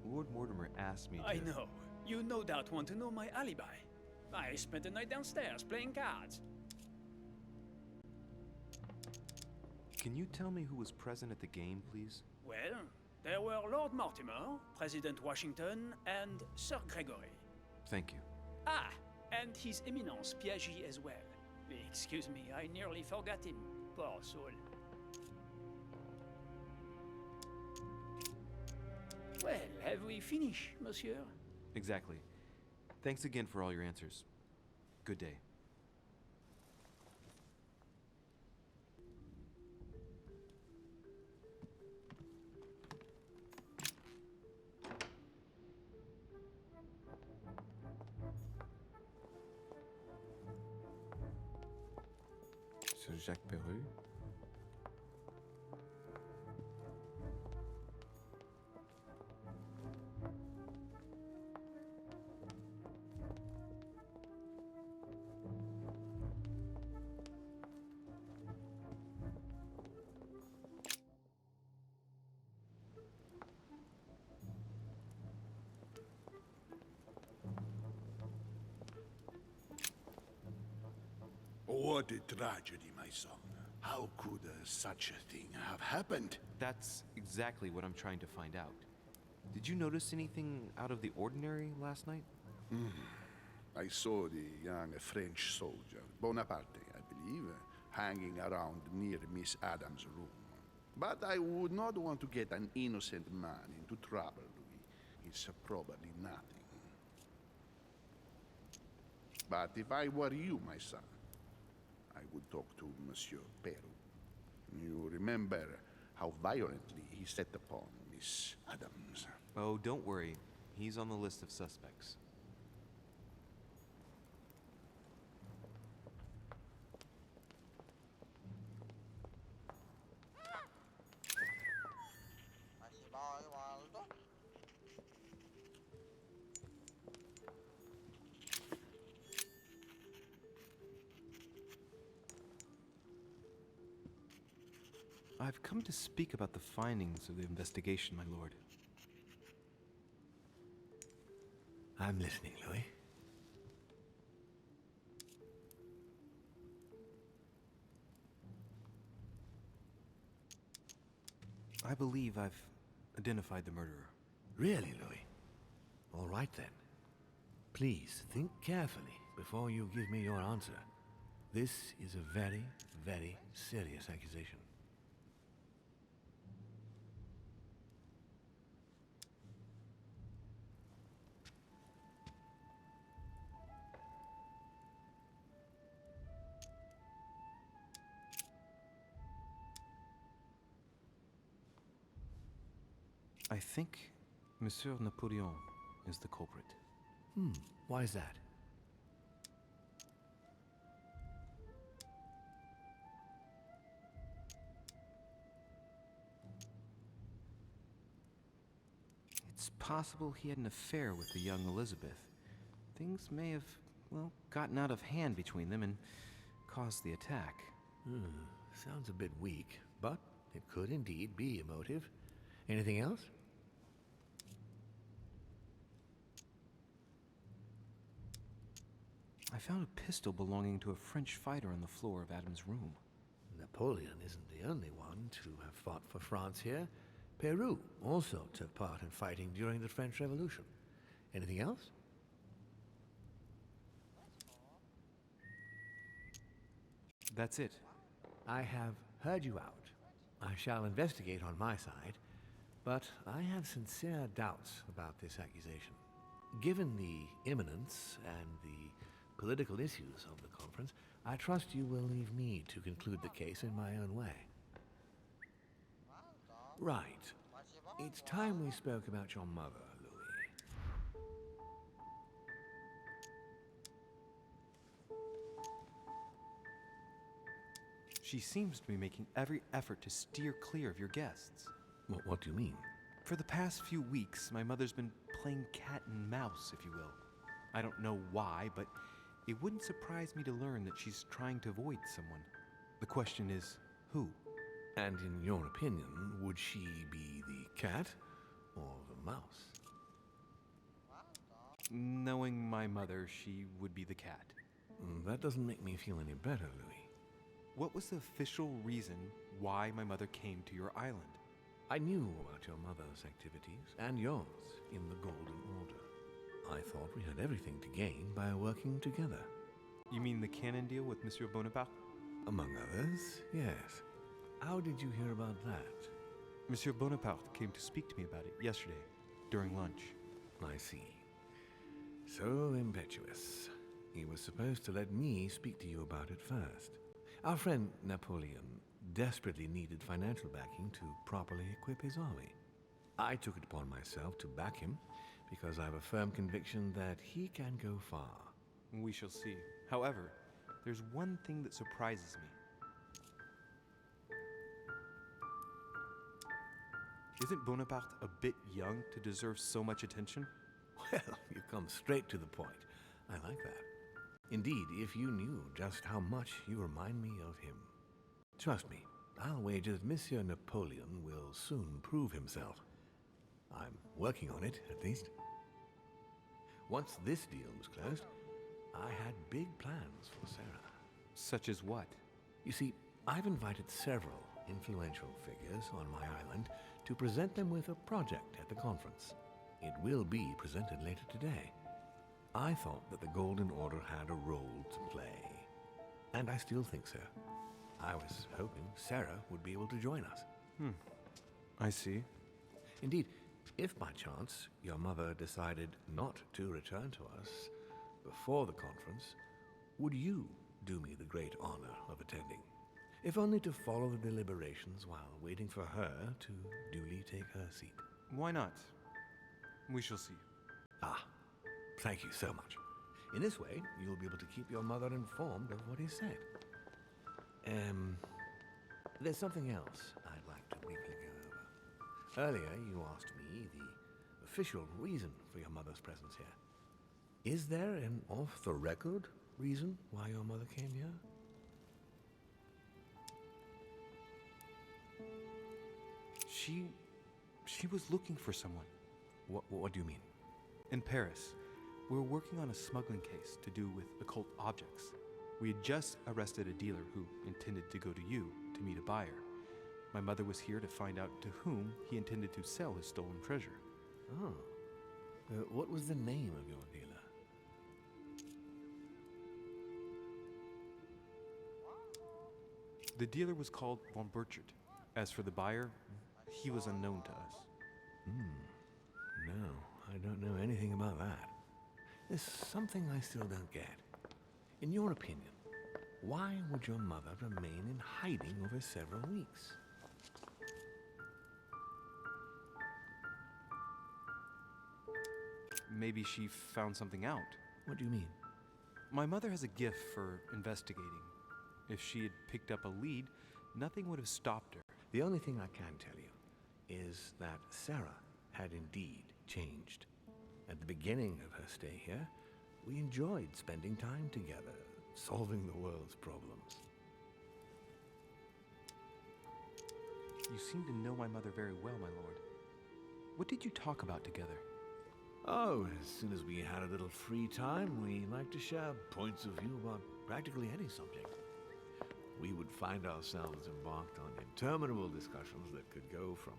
Lord Mortimer asked me to... I know. You no doubt want to know my alibi. I spent the night downstairs playing cards. Can you tell me who was present at the game, please? Well, there were Lord Mortimer, President Washington, and Sir Gregory. Thank you. Ah, and His Eminence Piaggi as well. Excuse me, I nearly forgot him. Poor soul. Well, have we finished, monsieur? Exactly. Thanks again for all your answers. Good day. Sir Jacques Perru. What a tragedy, my son. How could such a thing have happened? That's exactly what I'm trying to find out. Did you notice anything out of the ordinary last night? I saw the young French soldier, Bonaparte, I believe, hanging around near Miss Adams' room. But I would not want to get an innocent man into trouble, Louis. It's probably nothing. But if I were you, my son, I would talk to Monsieur Peru. You remember how violently he set upon Miss Adams. Oh, don't worry. He's on the list of suspects. I've come to speak about the findings of the investigation, my lord. I'm listening, Louis. I believe I've identified the murderer. Really, Louis? All right then. Please think carefully before you give me your answer. This is a very, very serious accusation. I think Monsieur Napoleon is the culprit. Why is that? It's possible he had an affair with the young Elizabeth. Things may have, well, gotten out of hand between them and caused the attack. Sounds a bit weak, but it could indeed be a motive. Anything else? I found a pistol belonging to a French fighter on the floor of Adam's room. Napoleon isn't the only one to have fought for France here. Peru also took part in fighting during the French Revolution. Anything else? That's it. I have heard you out. I shall investigate on my side, but I have sincere doubts about this accusation. Given the imminence and the political issues of the conference, I trust you will leave me to conclude the case in my own way. Right. It's time we spoke about your mother, Louis. She seems to be making every effort to steer clear of your guests. What do you mean? For the past few weeks, my mother's been playing cat and mouse, if you will. I don't know why, but it wouldn't surprise me to learn that she's trying to avoid someone. The question is, who? And in your opinion, would she be the cat or the mouse? Knowing my mother, she would be the cat. That doesn't make me feel any better, Louis. What was the official reason why my mother came to your island? I knew about your mother's activities and yours in the Golden Order. I thought we had everything to gain by working together. You mean the cannon deal with Monsieur Bonaparte? Among others, yes. How did you hear about that? Monsieur Bonaparte came to speak to me about it yesterday, during lunch. I see. So impetuous. He was supposed to let me speak to you about it first. Our friend Napoleon desperately needed financial backing to properly equip his army. I took it upon myself to back him because I have a firm conviction that he can go far. We shall see. However, there's one thing that surprises me. Isn't Bonaparte a bit young to deserve so much attention? Well, you come straight to the point. I like that. Indeed, if you knew just how much you remind me of him. Trust me, I'll wager that Monsieur Napoleon will soon prove himself. I'm working on it, at least. Once this deal was closed, I had big plans for Sarah. Such as what? You see, I've invited several influential figures on my island to present them with a project at the conference. It will be presented later today. I thought that the Golden Order had a role to play. And I still think so. I was hoping Sarah would be able to join us. I see. Indeed, if by chance your mother decided not to return to us before the conference, would you do me the great honor of attending? If only to follow the deliberations while waiting for her to duly take her seat. Why not? We shall see. Ah, thank you so much. In this way, you'll be able to keep your mother informed of what is said. There's something else I'd like to briefly go over. Earlier, you asked me the official reason for your mother's presence here. Is there an off-the-record reason why your mother came here? She was looking for someone. What do you mean? In Paris, we were working on a smuggling case to do with occult objects. We had just arrested a dealer who intended to go to you to meet a buyer. My mother was here to find out to whom he intended to sell his stolen treasure. Oh. What was the name of your dealer? The dealer was called von Burchard. As for the buyer, he was unknown to us. No, I don't know anything about that. There's something I still don't get. In your opinion, why would your mother remain in hiding over several weeks? Maybe she found something out. What do you mean? My mother has a gift for investigating. If she had picked up a lead, nothing would have stopped her. The only thing I can tell you is that Sarah had indeed changed. At the beginning of her stay here, we enjoyed spending time together, solving the world's problems. You seem to know my mother very well, my lord. What did you talk about together? Oh, as soon as we had a little free time, we liked to share points of view about practically any subject. We would find ourselves embarked on interminable discussions that could go from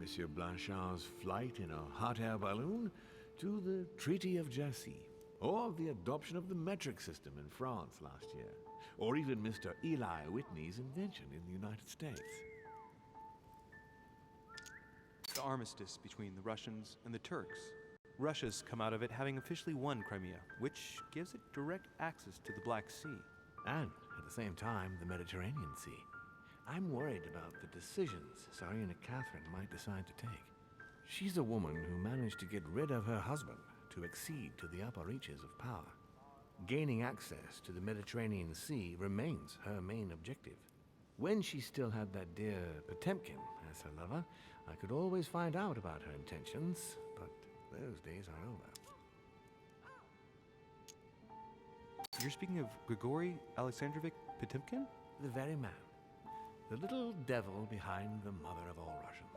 Monsieur Blanchard's flight in a hot air balloon to the Treaty of Jassy, or the adoption of the metric system in France last year, or even Mr. Eli Whitney's invention in the United States. The armistice between the Russians and the Turks. Russia's come out of it having officially won Crimea, which gives it direct access to the Black Sea. And, at the same time, the Mediterranean Sea. I'm worried about the decisions Tsarina Catherine might decide to take. She's a woman who managed to get rid of her husband to accede to the upper reaches of power. Gaining access to the Mediterranean Sea remains her main objective. When she still had that dear Potemkin as her lover, I could always find out about her intentions, but those days are over. You're speaking of Grigory Alexandrovich Potemkin? The very man. The little devil behind the mother of all Russians.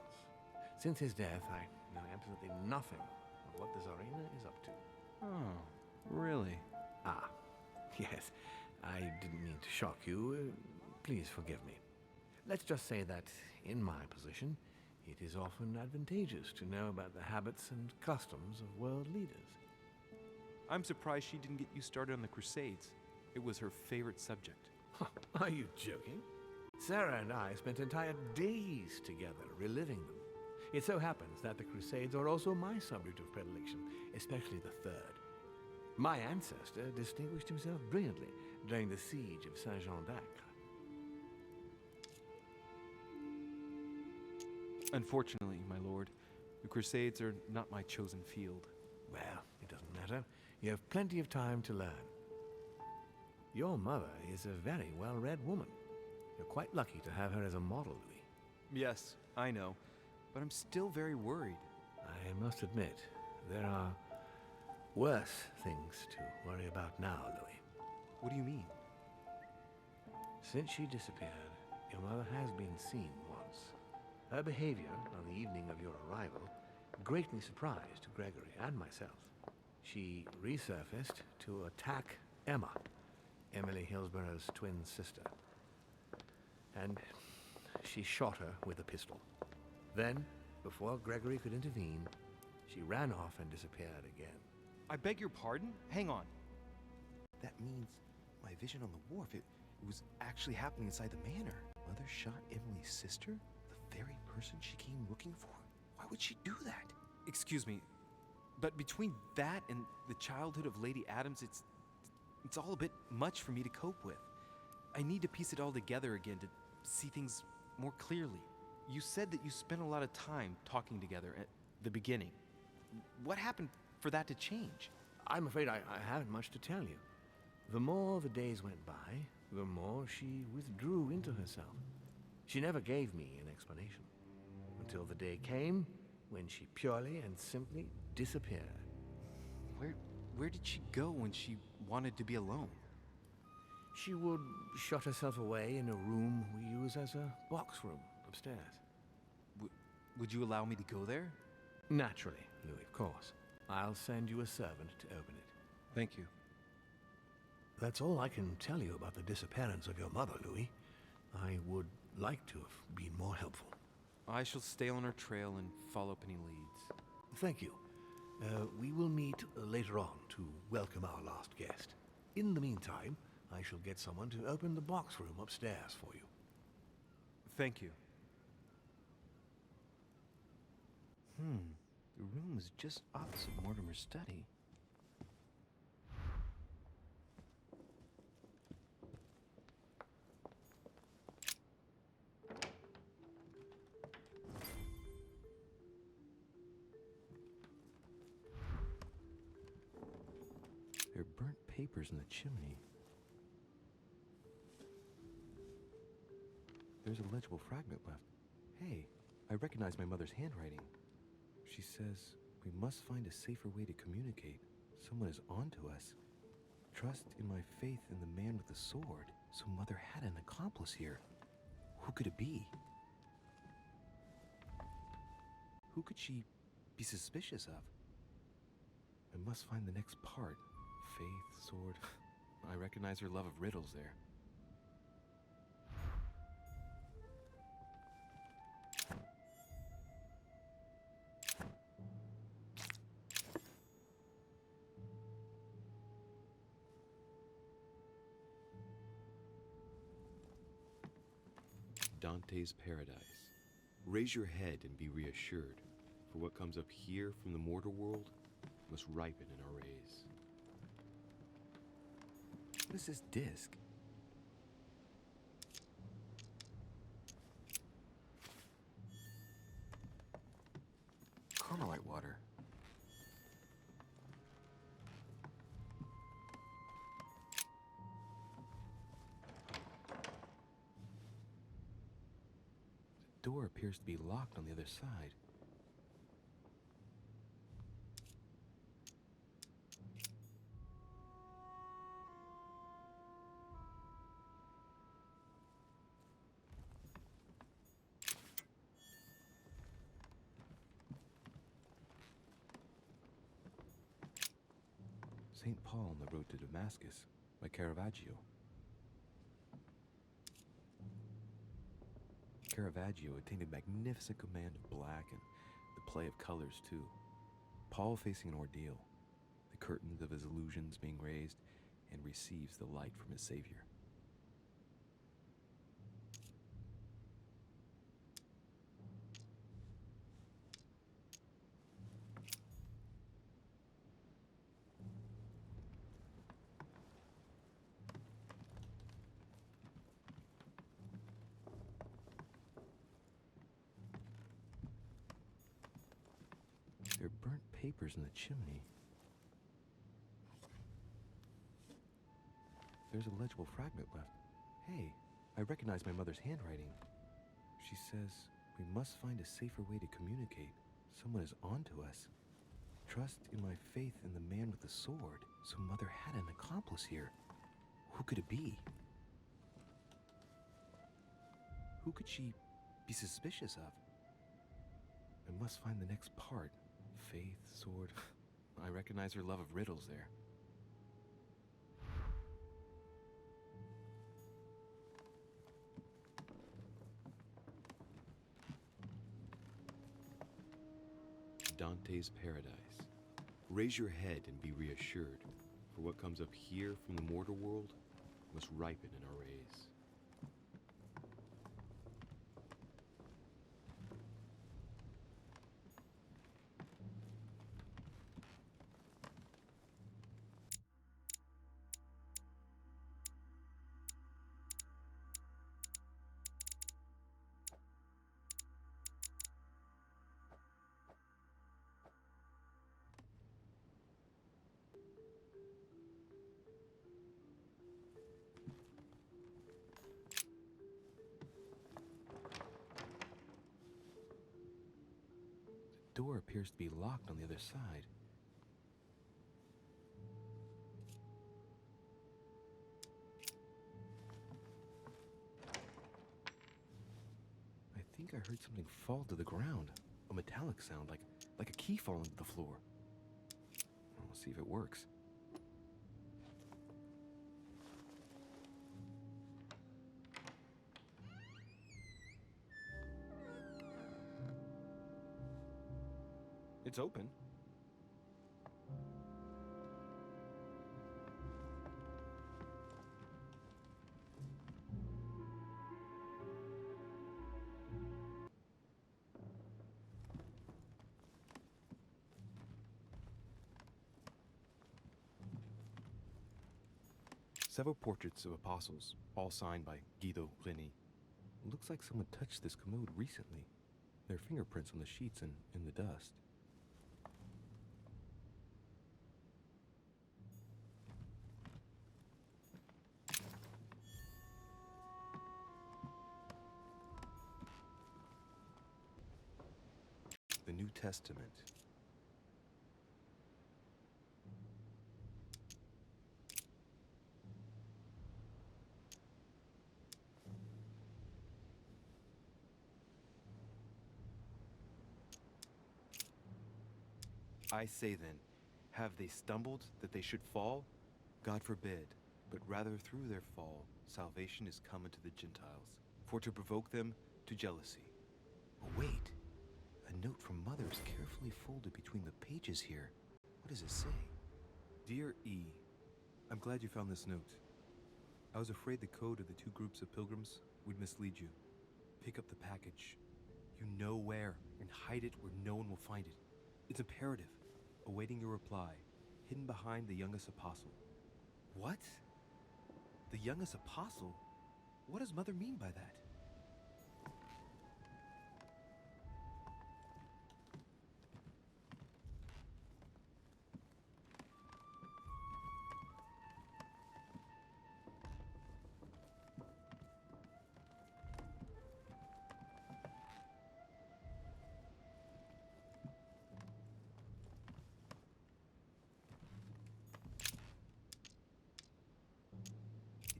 Since his death, I know absolutely nothing of what the Tsarina is up to. Oh, really? Ah, yes. I didn't mean to shock you. Please forgive me. Let's just say that, in my position, it is often advantageous to know about the habits and customs of world leaders. I'm surprised she didn't get you started on the Crusades. It was her favorite subject. Are you joking? Sarah and I spent entire days together reliving them. It so happens that the Crusades are also my subject of predilection, especially the third. My ancestor distinguished himself brilliantly during the siege of Saint-Jean d'Acre. Unfortunately, my lord, the Crusades are not my chosen field. Well, it doesn't matter. You have plenty of time to learn. Your mother is a very well-read woman. You're quite lucky to have her as a model, Louis. Yes, I know, but I'm still very worried. I must admit, there are worse things to worry about now, Louis. What do you mean? Since she disappeared, your mother has been seen once. Her behavior on the evening of your arrival greatly surprised Gregory and myself. She resurfaced to attack Emma, Emily Hillsborough's twin sister. And she shot her with a pistol. Then, before Gregory could intervene, she ran off and disappeared again. I beg your pardon? Hang on. That means my vision on the wharf, it was actually happening inside the manor. Mother shot Emily's sister? The very person she came looking for? Why would she do that? Excuse me, but between that and the childhood of Lady Adams, it's all a bit much for me to cope with. I need to piece it all together again to see things more clearly. You said that you spent a lot of time talking together at the beginning. What happened for that to change? I'm afraid I haven't much to tell you. The more the days went by, the more she withdrew into herself. She never gave me an explanation. Until the day came when she purely and simply disappeared. Where did she go when she wanted to be alone? She would shut herself away in a room we use as a box room upstairs. Would you allow me to go there? Naturally, Louis, of course. I'll send you a servant to open it. Thank you. That's all I can tell you about the disappearance of your mother, Louis. I would like to have been more helpful. I shall stay on her trail and follow up any leads. Thank you. We will meet later on to welcome our last guest. In the meantime, I shall get someone to open the box room upstairs for you. Thank you. The room is just opposite Mortimer's study. There are burnt papers in the chimney. There's a legible fragment left. Hey, I recognize my mother's handwriting. She says, we must find a safer way to communicate. Someone is on to us. Trust in my faith in the man with the sword. So Mother had an accomplice here. Who could it be? Who could she be suspicious of? I must find the next part. Faith, sword. I recognize her love of riddles there. Dante's Paradise. Raise your head and be reassured, for what comes up here from the mortal world must ripen in our rays. What is this disc? Carmelite water. The door appears to be locked on the other side. St. Paul on the road to Damascus by Caravaggio. Caravaggio attained a magnificent command of black and the play of colors too. Paul facing an ordeal, the curtains of his illusions being raised, and receives the light from his Savior. There are burnt papers in the chimney. There's a legible fragment left. Hey, I recognize my mother's handwriting. She says, we must find a safer way to communicate. Someone is on to us. Trust in my faith in the man with the sword. So Mother had an accomplice here. Who could it be? Who could she be suspicious of? I must find the next part. Faith, sword. I recognize her love of riddles there. Dante's Paradise. Raise your head and be reassured, for what comes up here from the mortal world must ripen in our rays. The door appears to be locked on the other side. I think I heard something fall to the ground. A metallic sound, like a key falling to the floor. We'll see if it works. It's open. Several portraits of apostles, all signed by Guido Reni. Looks like someone touched this commode recently. There are fingerprints on the sheets and in the dust. The New Testament. I say then, have they stumbled that they should fall? God forbid, but rather through their fall, salvation is come unto the Gentiles, for to provoke them to jealousy. Oh, wait. A note from Mother is carefully folded between the pages here. What does it say? Dear E, I'm glad you found this note. I was afraid the code of the two groups of pilgrims would mislead you. Pick up the package. You know where, and hide it where no one will find it. It's imperative. Awaiting your reply, hidden behind the youngest apostle. What? The youngest apostle? What does Mother mean by that?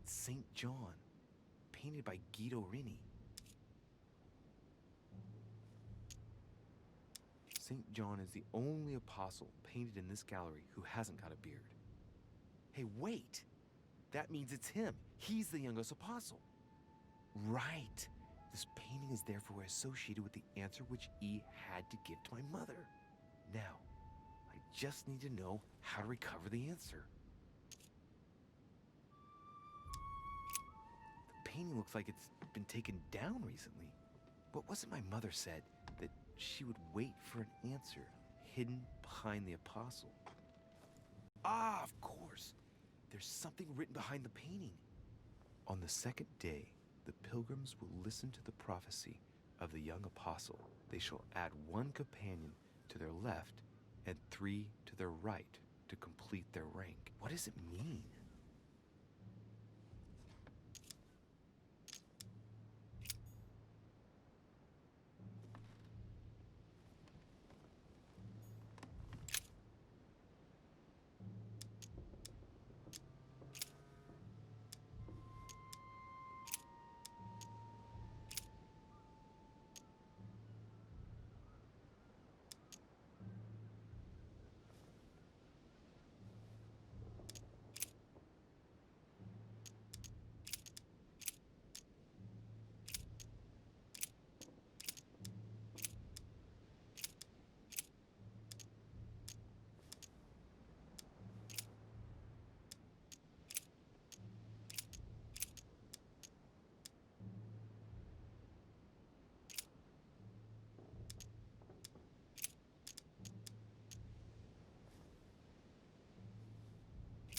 St. John, painted by Guido Reni. St. John is the only apostle painted in this gallery who hasn't got a beard. Hey, wait! That means it's him. He's the youngest apostle. Right. This painting is therefore associated with the answer which E had to give to my mother. Now, I just need to know how to recover the answer. Painting looks like it's been taken down recently. But wasn't my mother said that she would wait for an answer hidden behind the apostle? Ah, of course. There's something written behind the painting. On the second day, the pilgrims will listen to the prophecy of the young apostle. They shall add one companion to their left and 3 to their right to complete their rank. What does it mean?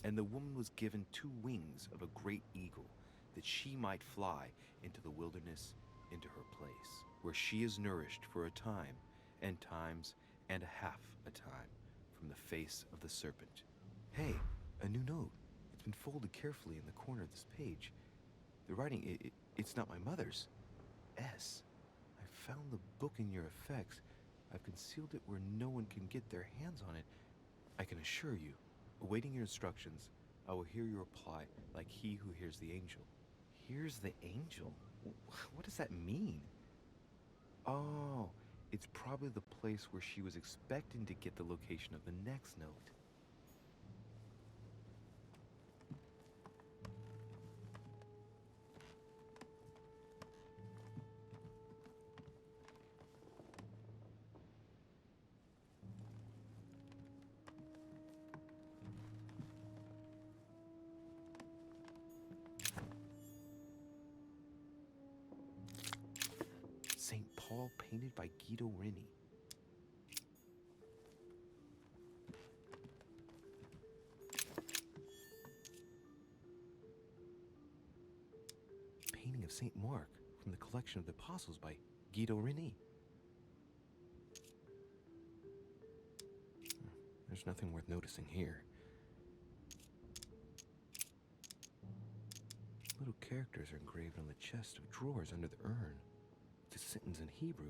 And the woman was given 2 wings of a great eagle, that she might fly into the wilderness, into her place, where she is nourished for a time, and times and a half a time, from the face of the serpent. Hey, a new note. It's been folded carefully in the corner of this page. The writing, it's not my mother's. S. I found the book in your effects. I've concealed it where no one can get their hands on it. I can assure you, awaiting your instructions, I will hear your reply like he who hears the angel. Hears the angel? What does that mean? Oh, it's probably the place where she was expecting to get the location of the next note. St. Paul painted by Guido Reni. Painting of St. Mark from the collection of the Apostles by Guido Reni. There's nothing worth noticing here. Little characters are engraved on the chest of drawers under the urn. It's a sentence in Hebrew.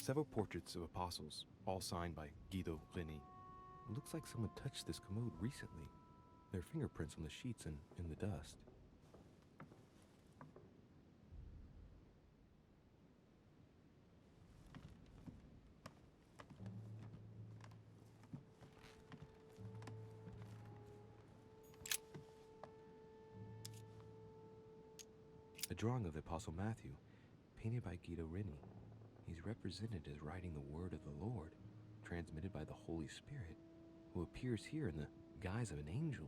Several portraits of apostles, all signed by Guido Reni. It looks like someone touched this commode recently. There are fingerprints on the sheets and in the dust. A drawing of the Apostle Matthew, painted by Guido Reni. He's represented as writing the word of the Lord, transmitted by the Holy Spirit, who appears here in the guise of an angel.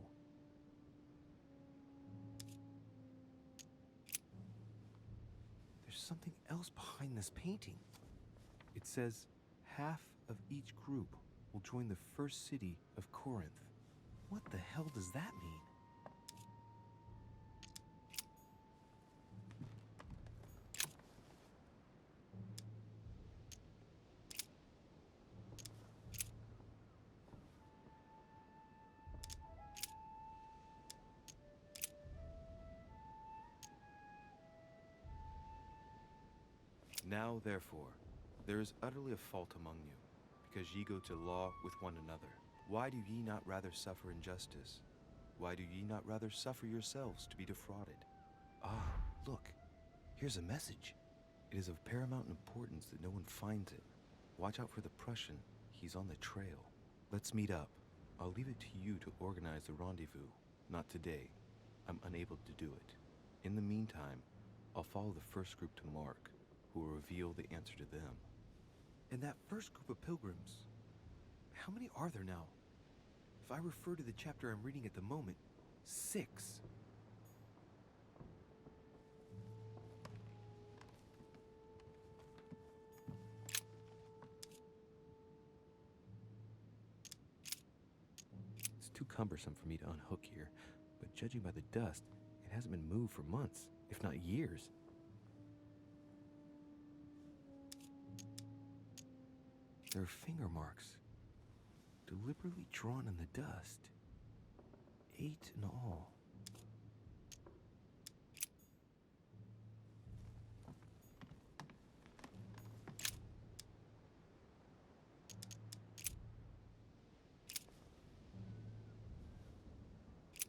There's something else behind this painting. It says, half of each group will join the first city of Corinth. What the hell does that mean? Now, therefore, there is utterly a fault among you, because ye go to law with one another. Why do ye not rather suffer injustice? Why do ye not rather suffer yourselves to be defrauded? Ah, look, here's a message. It is of paramount importance that no one finds it. Watch out for the Prussian. He's on the trail. Let's meet up. I'll leave it to you to organize the rendezvous. Not today. I'm unable to do it. In the meantime, I'll follow the first group to Mark, who will reveal the answer to them. And that first group of pilgrims, how many are there now? If I refer to the chapter I'm reading at the moment, 6. It's too cumbersome for me to unhook here, but judging by the dust, it hasn't been moved for months, if not years. There are finger marks, deliberately drawn in the dust. 8 in all.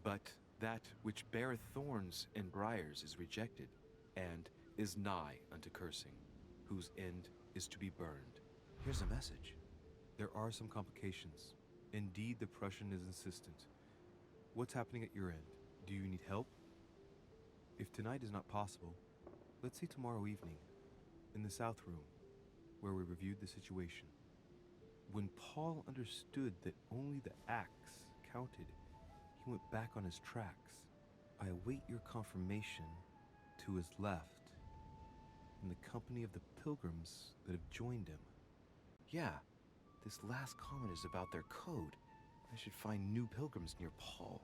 But that which beareth thorns and briars is rejected, and is nigh unto cursing, whose end is to be burned. Here's a message. There are some complications. Indeed, the Prussian is insistent. What's happening at your end? Do you need help? If tonight is not possible, let's see tomorrow evening, in the South Room, where we reviewed the situation. When Paul understood that only the acts counted, he went back on his tracks. I await your confirmation to his left, in the company of the pilgrims that have joined him. Yeah, this last comment is about their code. I should find new pilgrims near Paul.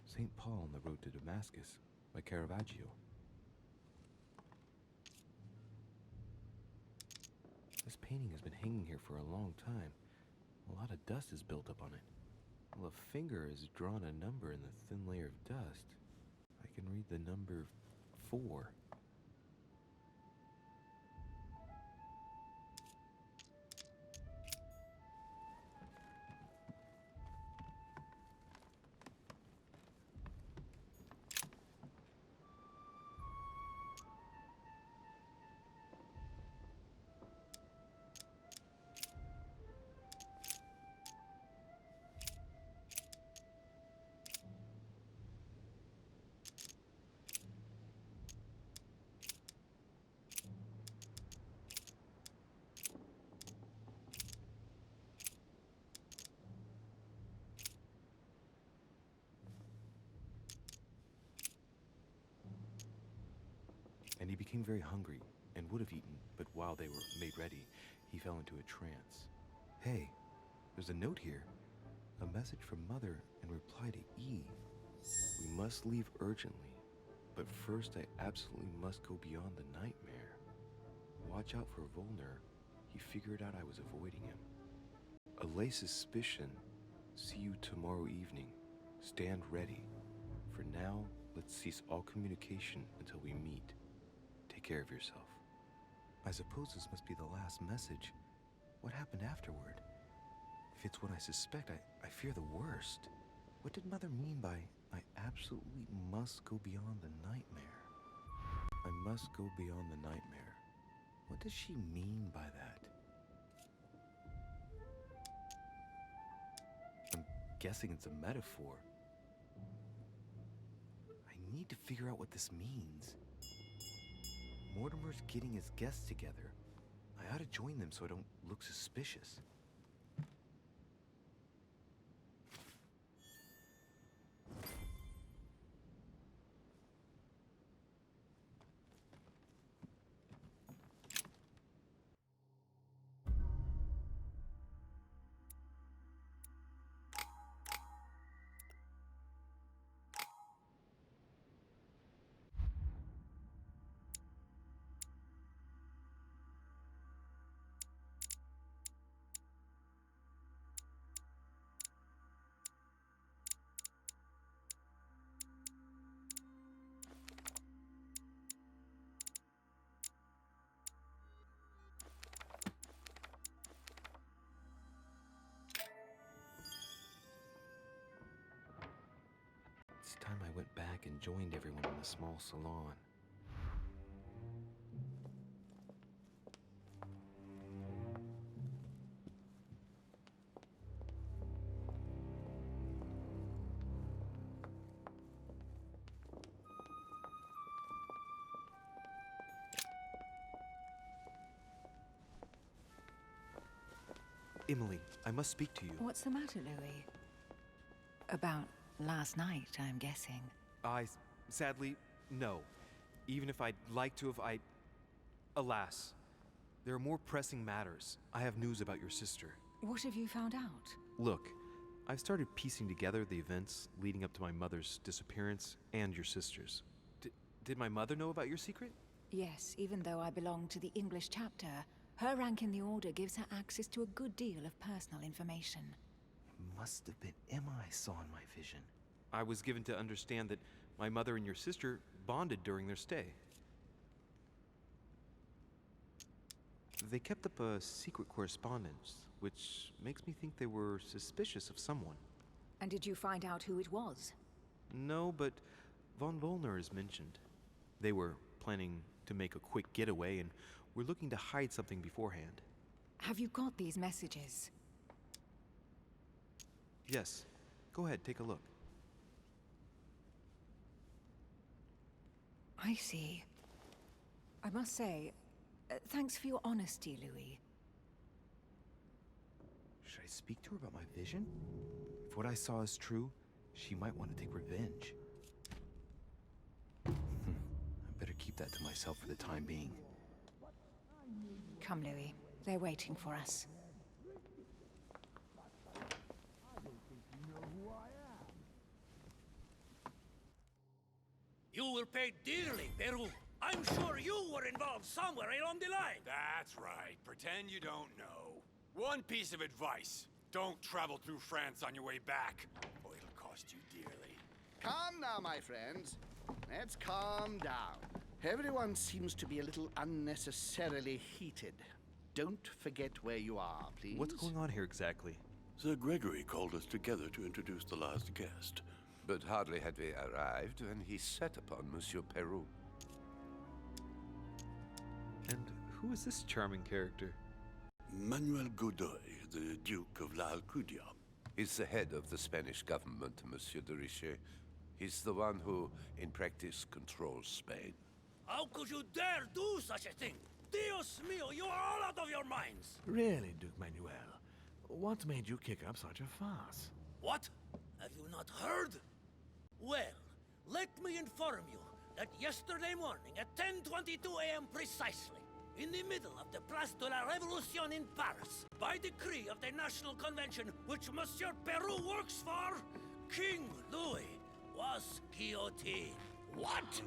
St. Paul on the road to Damascus by Caravaggio. This painting has been hanging here for a long time. A lot of dust is built up on it. Well, a finger has drawn a number in the thin layer of dust. I can read the number 4. And he became very hungry and would have eaten, but while they were made ready, he fell into a trance. Hey, there's a note here. A message from Mother in reply to E. We must leave urgently, but first I absolutely must go beyond the nightmare. Watch out for Volner. He figured out I was avoiding him. Allay suspicion. See you tomorrow evening. Stand ready. For now, let's cease all communication until we meet. Take care of yourself. I suppose this must be the last message. What happened afterward? If it's what I suspect, I fear the worst. What did Mother mean by, I absolutely must go beyond the nightmare? I must go beyond the nightmare. What does she mean by that? I'm guessing it's a metaphor. I need to figure out what this means. Mortimer's getting his guests together. I ought to join them so I don't look suspicious. It's time I went back and joined everyone in the small salon. Emily, I must speak to you. What's the matter, Louis? About last night, I'm guessing. Sadly, no. Even if I'd like to have, alas. There are more pressing matters. I have news about your sister. What have you found out? Look, I've started piecing together the events leading up to my mother's disappearance and your sister's. Did my mother know about your secret? Yes, even though I belong to the English chapter, her rank in the Order gives her access to a good deal of personal information. It must have been Emma I saw in my vision. I was given to understand that my mother and your sister bonded during their stay. They kept up a secret correspondence, which makes me think they were suspicious of someone. And did you find out who it was? No, but von Volner is mentioned. They were planning to make a quick getaway and were looking to hide something beforehand. Have you got these messages? Yes. Go ahead, take a look. I see. I must say, thanks for your honesty, Louis. Should I speak to her about my vision? If what I saw is true, she might want to take revenge. I better keep that to myself for the time being. Come, Louis. They're waiting for us. You will pay dearly, Peru. I'm sure you were involved somewhere along the line. That's right. Pretend you don't know. One piece of advice. Don't travel through France on your way back, or it'll cost you dearly. Calm now, my friends. Let's calm down. Everyone seems to be a little unnecessarily heated. Don't forget where you are, please. What's going on here exactly? Sir Gregory called us together to introduce the last guest. But hardly had we arrived when he set upon Monsieur Peru. And who is this charming character? Manuel Godoy, the Duke of La Alcudia. He's the head of the Spanish government, Monsieur de Richet. He's the one who, in practice, controls Spain. How could you dare do such a thing? Dios mío, you are all out of your minds! Really, Duke Manuel? What made you kick up such a fuss? What? Have you not heard? Well, let me inform you that yesterday morning at 10:22 a.m. precisely, in the middle of the Place de la Révolution in Paris, by decree of the National Convention which Monsieur Peru works for, King Louis was guillotined. What?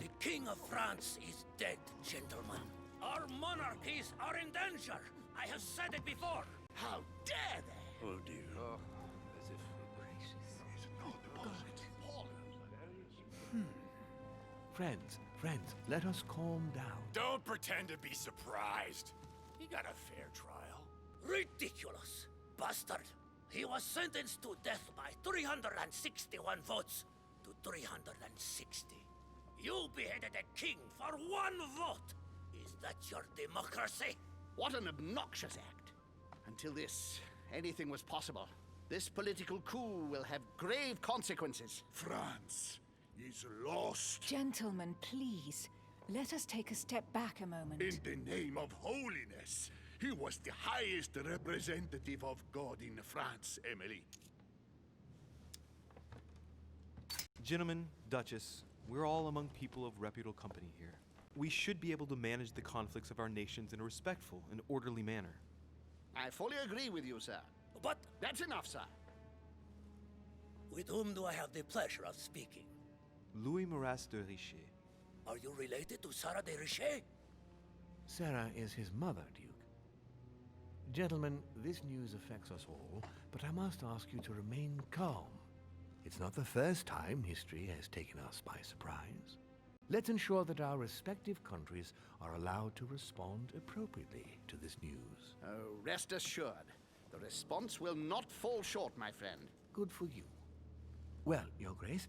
The King of France is dead, gentlemen. Our monarchies are in danger. I have said it before. How dare they? Oh, dear. Oh, as if... Friends, let us calm down. Don't pretend to be surprised. He got a fair trial. Ridiculous. Bastard. He was sentenced to death by 361 votes to 360. You beheaded a king for one vote. Is that your democracy? What an obnoxious act. Until this, anything was possible. This political coup will have grave consequences. France is lost. Gentlemen, please. Let us take a step back a moment. In the name of holiness. He was the highest representative of God in France, Emily. Gentlemen, Duchess, we're all among people of reputable company here. We should be able to manage the conflicts of our nations in a respectful and orderly manner. I fully agree with you, sir. But That's enough, sir. with whom do I have the pleasure of speaking? Louis Maras de Richet. Are you related to Sarah de Richet? Sarah is his mother, Duke. Gentlemen, this news affects us all, but I must ask you to remain calm. It's not the first time history has taken us by surprise. Let's ensure that our respective countries are allowed to respond appropriately to this news. Oh, rest assured. The response will not fall short, my friend. Good for you. Well, Your Grace,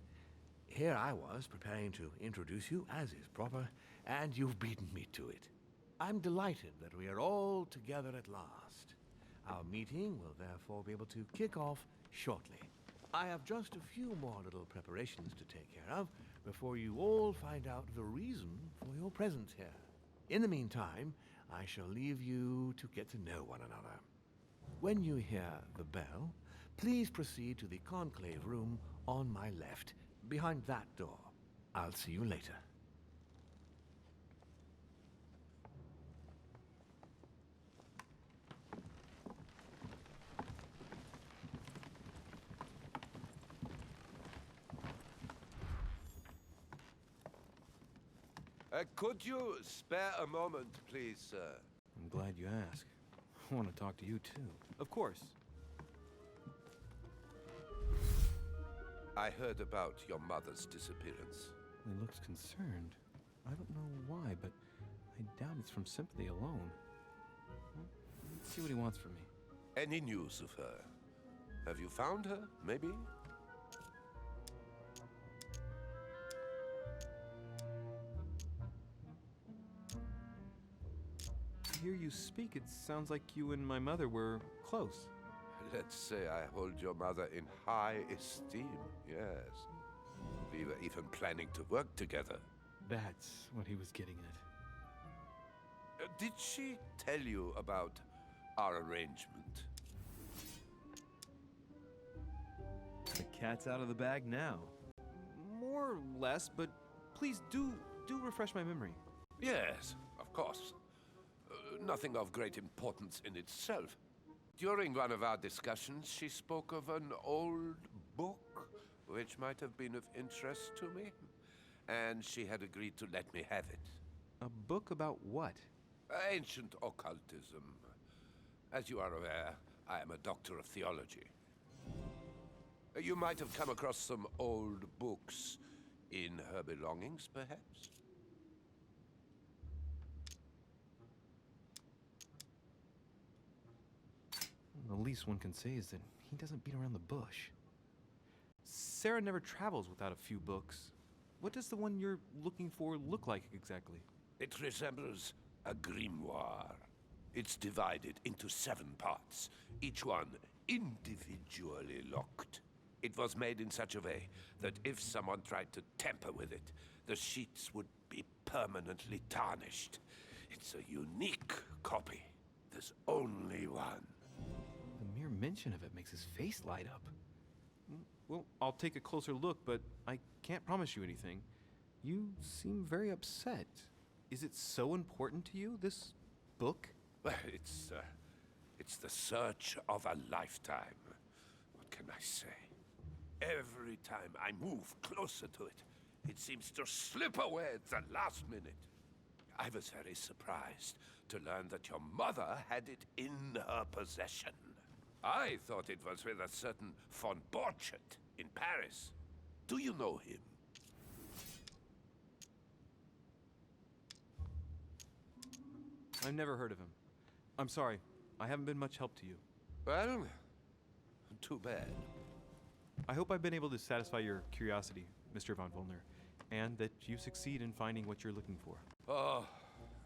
here I was preparing to introduce you as is proper, and you've beaten me to it. I'm delighted that we are all together at last. Our meeting will therefore be able to kick off shortly. I have just a few more little preparations to take care of before you all find out the reason for your presence here. In the meantime, I shall leave you to get to know one another. When you hear the bell, please proceed to the conclave room on my left, behind that door. I'll see you later. Could you spare a moment, please, sir? I'm glad you asked. I want to talk to you too. Of course. I heard about your mother's disappearance. He looks concerned. I don't know why, but I doubt it's from sympathy alone. Well, let's see what he wants from me. Any news of her? Have you found her, maybe? To hear you speak, it sounds like you and my mother were close. Let's say I hold your mother in high esteem, yes. We were even planning to work together. That's what he was getting at. Did she tell you about our arrangement? The cat's out of the bag now. More or less, but please do refresh my memory. Yes, of course. Nothing of great importance in itself. During one of our discussions, she spoke of an old book which might have been of interest to me, and she had agreed to let me have it. A book about what? Ancient occultism. As you are aware, I am a doctor of theology. You might have come across some old books in her belongings, perhaps? The least one can say is that he doesn't beat around the bush. Sarah never travels without a few books. What does the one you're looking for look like exactly? It resembles a grimoire. It's divided into 7 parts, each one individually locked. It was made in such a way that if someone tried to tamper with it, the sheets would be permanently tarnished. It's a unique copy. There's only one. The mere mention of it makes his face light up. Well, I'll take a closer look, but I can't promise you anything. You seem very upset. Is it so important to you, this book? Well, it's the search of a lifetime. What can I say? Every time I move closer to it, it seems to slip away at the last minute. I was very surprised to learn that your mother had it in her possession. I thought it was with a certain von Borchet in Paris. Do you know him? I've never heard of him. I'm sorry. I haven't been much help to you. Well, too bad. I hope I've been able to satisfy your curiosity, Mr. von Volner, and that you succeed in finding what you're looking for. Oh,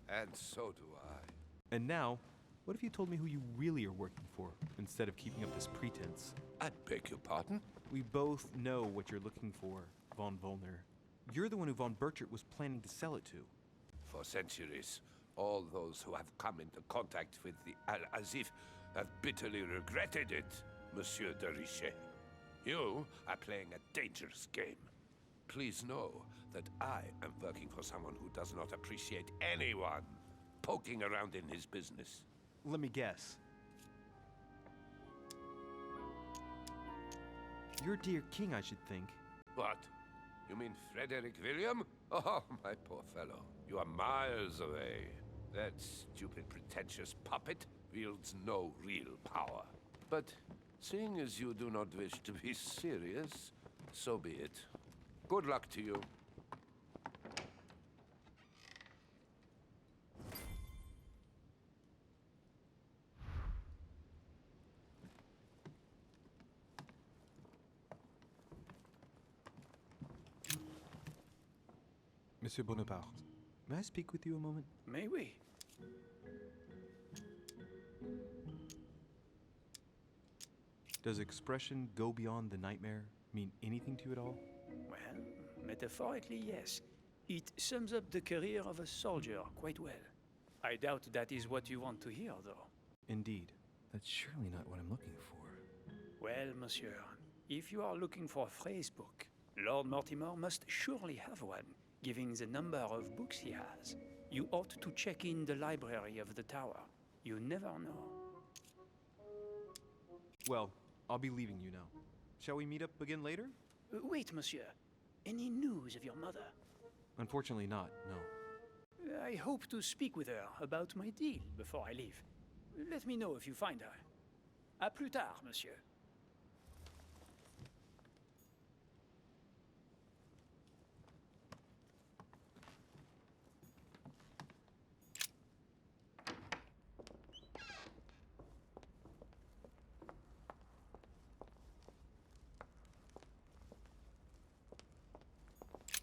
and so do I. And now, what if you told me who you really are working for, instead of keeping up this pretense? I beg your pardon? We both know what you're looking for, von Volner. You're the one who von Burchert was planning to sell it to. For centuries, all those who have come into contact with the Al-Azif have bitterly regretted it, Monsieur de Richet. You are playing a dangerous game. Please know that I am working for someone who does not appreciate anyone poking around in his business. Let me guess. Your dear king, I should think. What? You mean Frederick William? Oh, my poor fellow. You are miles away. That stupid, pretentious puppet wields no real power. But seeing as you do not wish to be serious, so be it. Good luck to you. Monsieur Bonaparte, may I speak with you a moment? May we? Does expression "go beyond the nightmare" mean anything to you at all? Well, metaphorically, yes. It sums up the career of a soldier quite well. I doubt that is what you want to hear, though. Indeed. That's surely not what I'm looking for. Well, monsieur, if you are looking for a phrase book, Lord Mortimer must surely have one, given the number of books he has. You ought to check in the library of the tower. You never know. Well, I'll be leaving you now. Shall we meet up again later? Wait, monsieur. Any news of your mother? Unfortunately not, no. I hope to speak with her about my deal before I leave. Let me know if you find her. À plus tard, monsieur.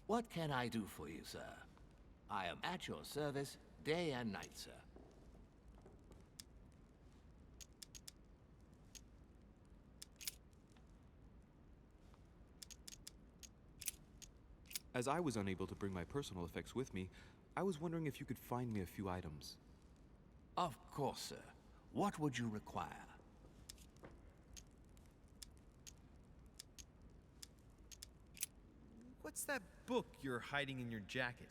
What can I do for you, sir? I am at your service day and night, sir. As I was unable to bring my personal effects with me, I was wondering if you could find me a few items. Of course, sir. What would you require? What's that book you're hiding in your jacket?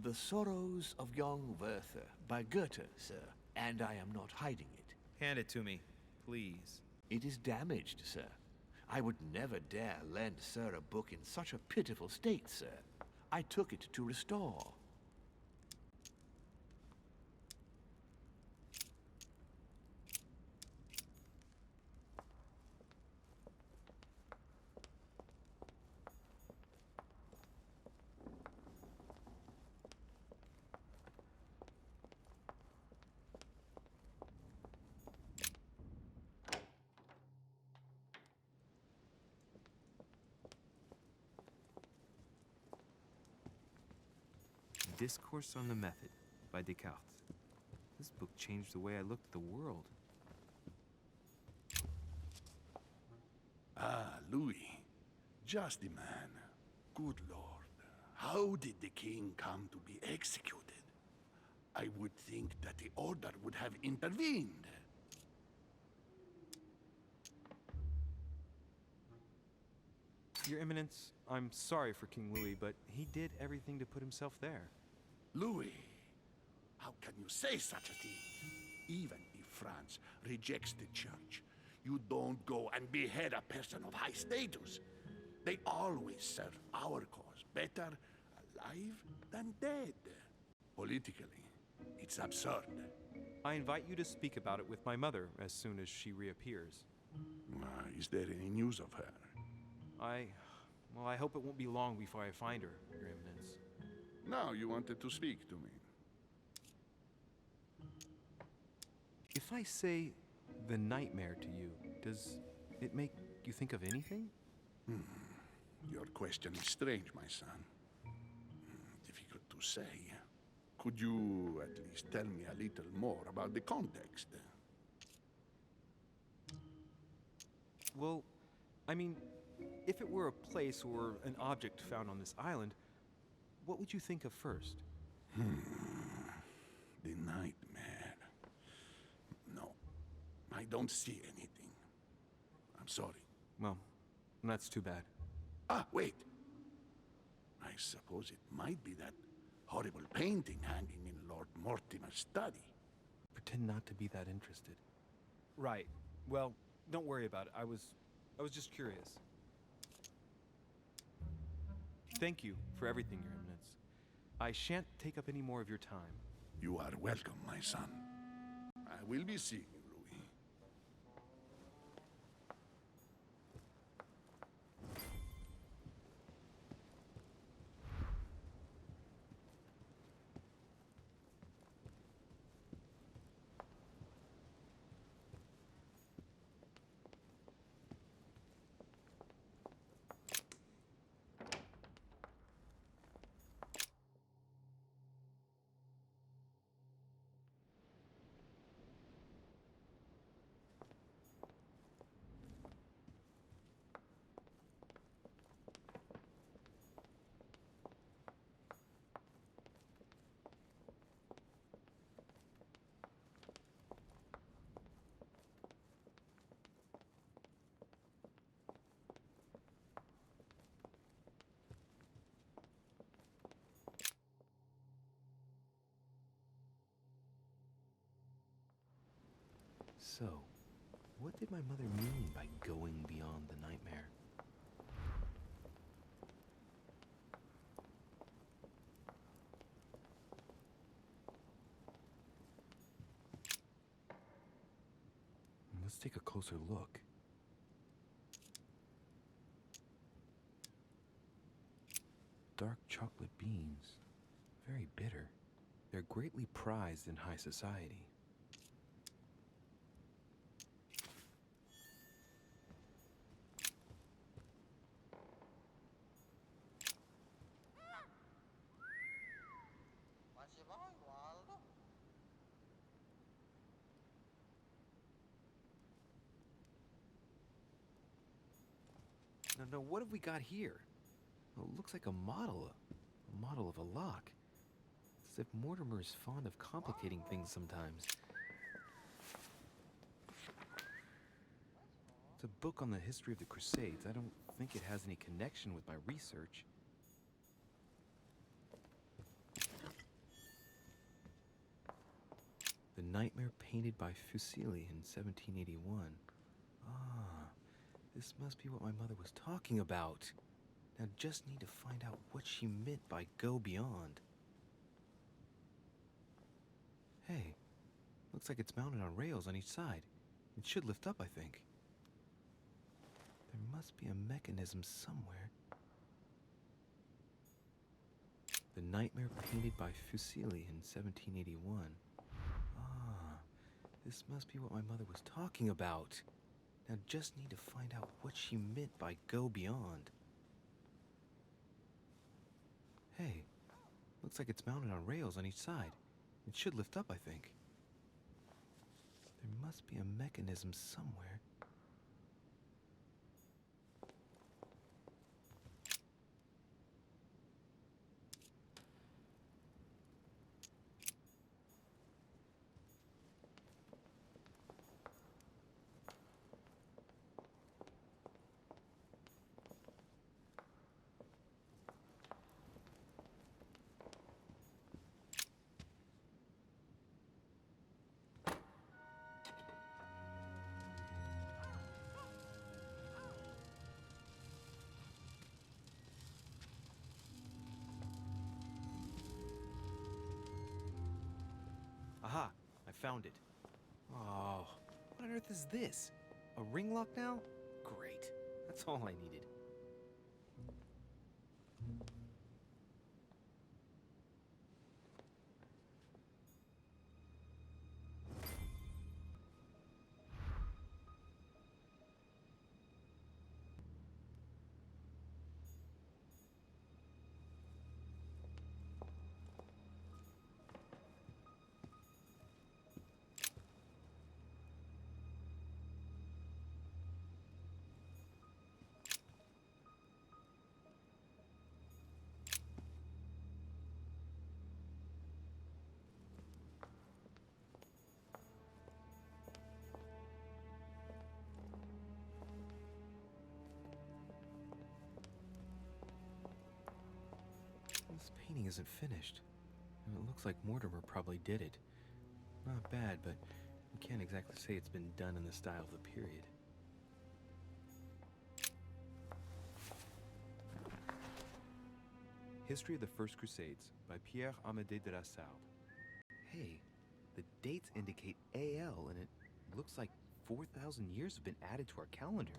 The Sorrows of Young Werther by Goethe, sir. And I am not hiding it. Hand it to me, please. It is damaged, sir. I would never dare lend sir a book in such a pitiful state, sir. I took it to restore. Discourse on the Method by Descartes. This book changed the way I looked at the world. Ah, Louis. Just the man. Good Lord. How did the king come to be executed? I would think that the order would have intervened. Your Eminence, I'm sorry for King Louis, but he did everything to put himself there. Louis, how can you say such a thing? Even if France rejects the church, you don't go and behead a person of high status. They always serve our cause better alive than dead. Politically, it's absurd. I invite you to speak about it with my mother as soon as she reappears. Is there any news of her? Well, I hope it won't be long before I find her, Your Eminence. Now you wanted to speak to me. If I say the nightmare to you, does it make you think of anything? Your question is strange, my son. Difficult to say. Could you at least tell me a little more about the context? Well, I mean, if it were a place or an object found on this island, what would you think of first? The nightmare. No, I don't see anything. I'm sorry. Well, that's too bad. Ah, wait. I suppose it might be that horrible painting hanging in Lord Mortimer's study. Pretend not to be that interested. Right. Well, don't worry about it. I was just curious. Thank you for everything, Your Eminence. I shan't take up any more of your time. You are welcome, my son. I will be seeing you, Louis. So, what did my mother mean by going beyond the nightmare? Let's take a closer look. Dark chocolate beans. Very bitter. They're greatly prized in high society. No, what have we got here? Oh, it looks like a model of a lock. As if Mortimer is fond of complicating things sometimes. It's a book on the history of the Crusades. I don't think it has any connection with my research. The Nightmare painted by Fuseli in 1781. Ah, this must be what my mother was talking about. Now just need to find out what she meant by go beyond. Hey, looks like it's mounted on rails on each side. It should lift up, I think. There must be a mechanism somewhere. The Nightmare painted by Fuseli in 1781. Ah, this must be what my mother was talking about. Now just need to find out what she meant by go beyond. Hey, looks like it's mounted on rails on each side. It should lift up, I think. There must be a mechanism somewhere. Aha! I found it. Oh, what on earth is this? A ring lock now? Great. That's all I needed. This painting isn't finished, and it looks like Mortimer probably did it. Not bad, but you can't exactly say it's been done in the style of the period. History of the First Crusades by Pierre Amédée de la Sarde. Hey, the dates indicate AL, and it looks like 4,000 years have been added to our calendar.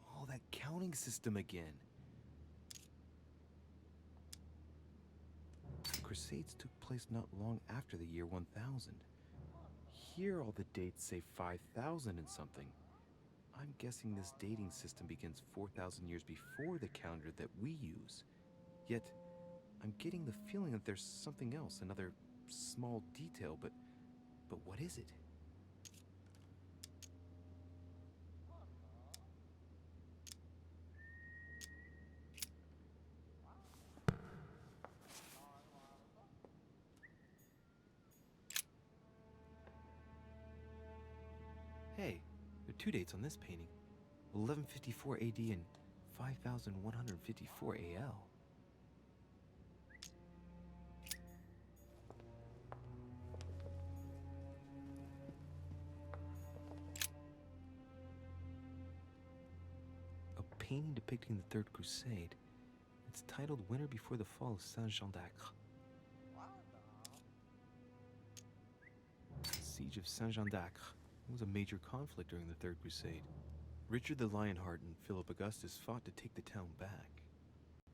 Oh, that counting system again. The Crusades took place not long after the year 1000. Here all the dates say 5,000 and something. I'm guessing this dating system begins 4,000 years before the calendar that we use. Yet, I'm getting the feeling that there's something else, another small detail, but what is it? Hey, there are two dates on this painting. 1154 AD and 5154 AL. A painting depicting the Third Crusade. It's titled Winter Before the Fall of Saint-Jean d'Acre. Siege of Saint-Jean d'Acre. It was a major conflict during the Third Crusade. Richard the Lionheart and Philip Augustus fought to take the town back.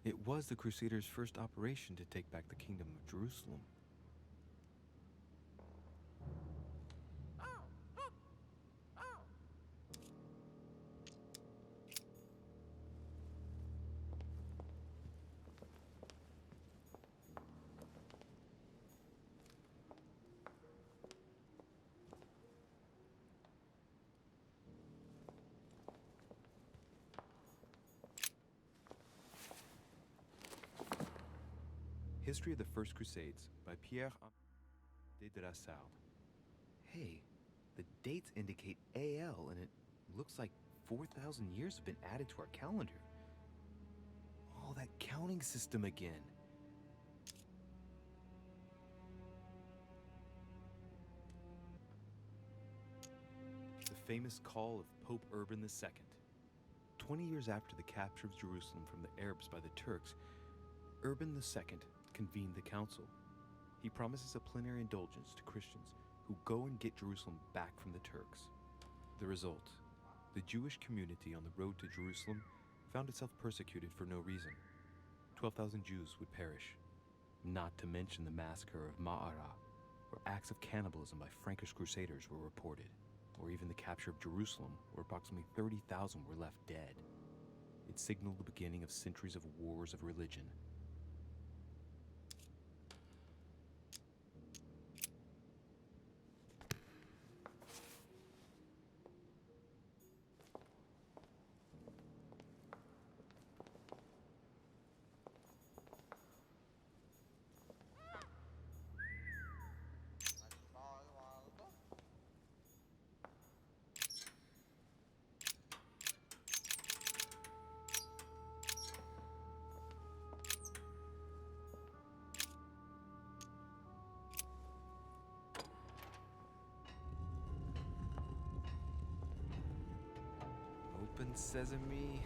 It was the Crusaders' first operation to take back the Kingdom of Jerusalem. History of the First Crusades by Pierre de la Salle. Hey, the dates indicate AL, and it looks like 4,000 years have been added to our calendar. Oh, that counting system again. The famous call of Pope Urban II. 20 years after the capture of Jerusalem from the Arabs by the Turks, Urban II convened the council. He promises a plenary indulgence to Christians who go and get Jerusalem back from the Turks. The result, the Jewish community on the road to Jerusalem found itself persecuted for no reason. 12,000 Jews would perish, not to mention the massacre of Ma'ara, where acts of cannibalism by Frankish crusaders were reported, or even the capture of Jerusalem, where approximately 30,000 were left dead. It signaled the beginning of centuries of wars of religion. Open sesame.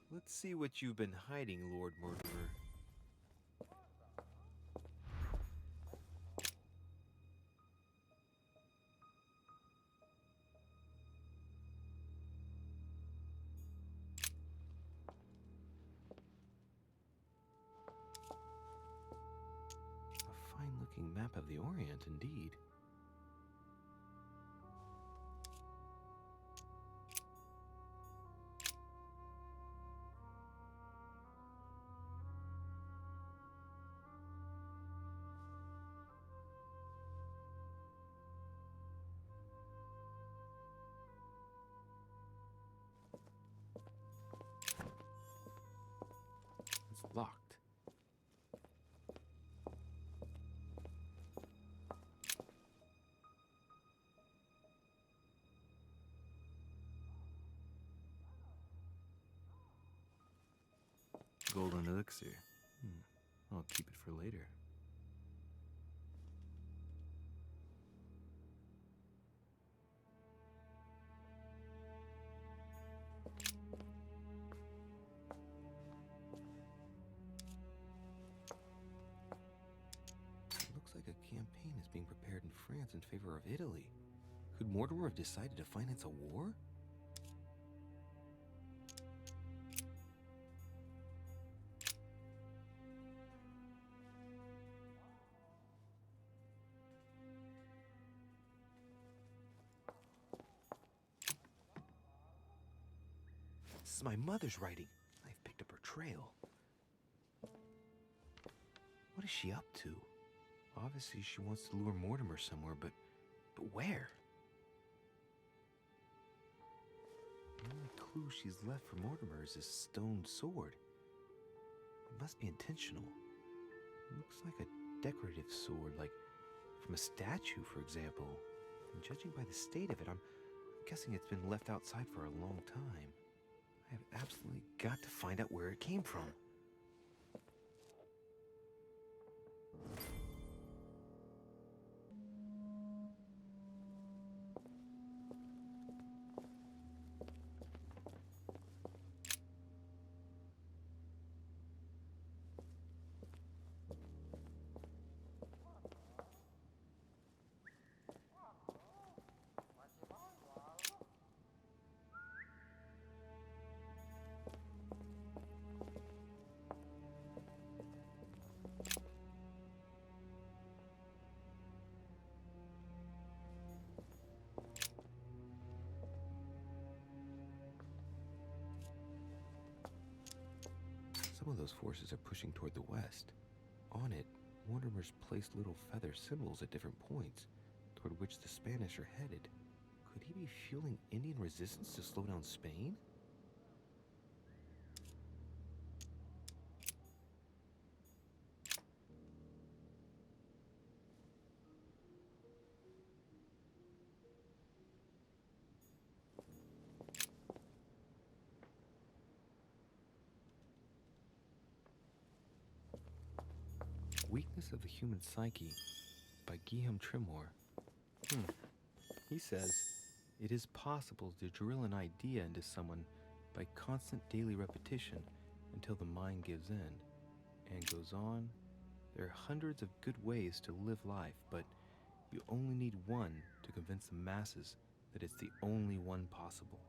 Let's see what you've been hiding, Lord Murderer. A fine-looking map of the Orient, indeed. It's locked. Golden elixir. I'll keep it for later. Looks like a campaign is being prepared in France in favor of Italy. Could Mortimer have decided to finance a war? This is my mother's writing. I've picked up her trail. What is she up to? Obviously, she wants to lure Mortimer somewhere, but where? The only clue she's left for Mortimer is this stone sword. It must be intentional. It looks like a decorative sword, like from a statue, for example. And judging by the state of it, I'm guessing it's been left outside for a long time. I have absolutely got to find out where it came from. of those forces are pushing toward the west. On it, Mortimer's placed little feather symbols at different points, toward which the Spanish are headed. Could he be fueling Indian resistance to slow down Spain? Weakness of the Human Psyche by Guillaume Tremor. He says, it is possible to drill an idea into someone by constant daily repetition until the mind gives in. And goes on, there are hundreds of good ways to live life, but you only need one to convince the masses that it's the only one possible.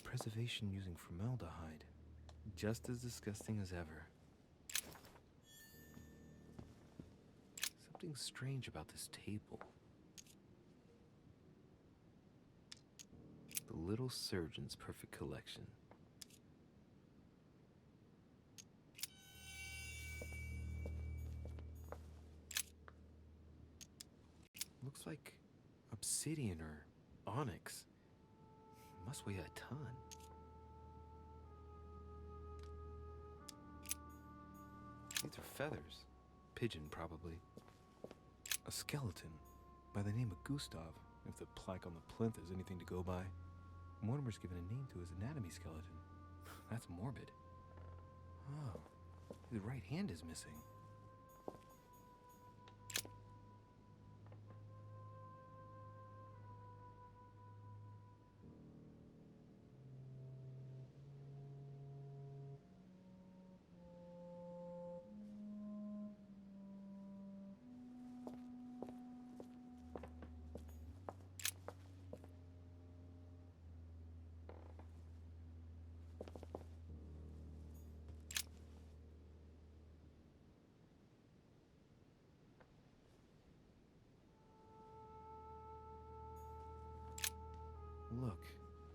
Preservation using formaldehyde. Just as disgusting as ever. Something strange about this table. The little surgeon's perfect collection. Looks like obsidian or onyx. Must weigh a ton. These are feathers. Pigeon, probably. A skeleton by the name of Gustav, if the plaque on the plinth is anything to go by. Mortimer's given a name to his anatomy skeleton. That's morbid. Oh, his right hand is missing. Look,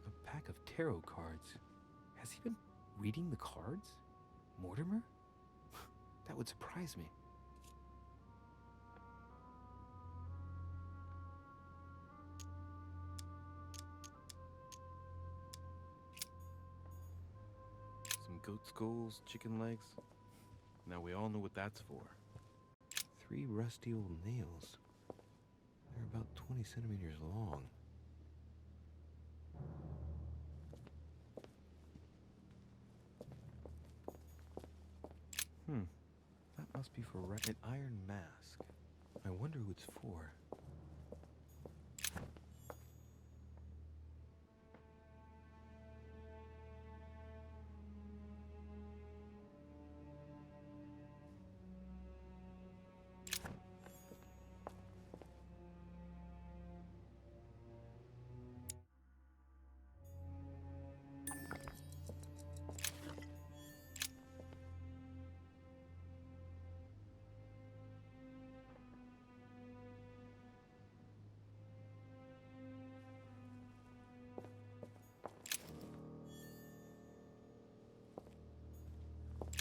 a pack of tarot cards. Has he been reading the cards? Mortimer? That would surprise me. Some goat skulls, chicken legs. Now we all know what that's for. 3 rusty old nails. They're about 20 centimeters long. That must be for an iron mask. I wonder who it's for.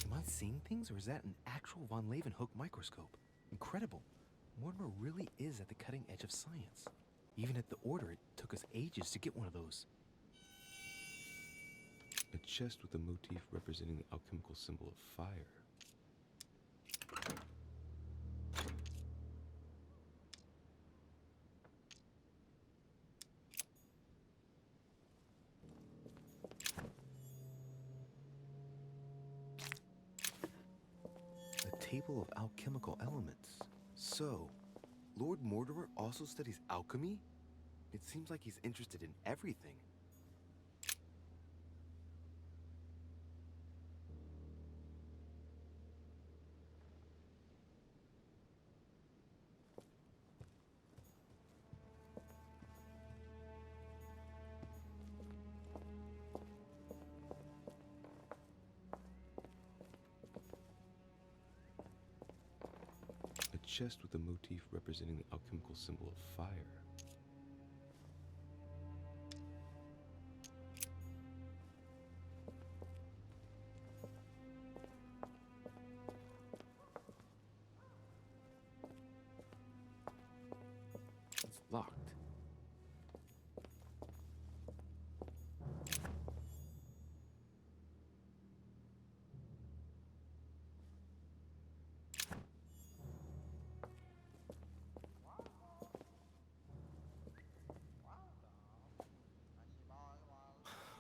Am I seeing things, or is that an actual von Leeuwenhoek microscope? Incredible. Mortimer really is at the cutting edge of science. Even at the Order, it took us ages to get one of those. A chest with a motif representing the alchemical symbol of fire. Table of alchemical elements. So, Lord Mortimer also studies alchemy? It seems like he's interested in everything. chest with a motif representing the alchemical symbol of fire. It's locked.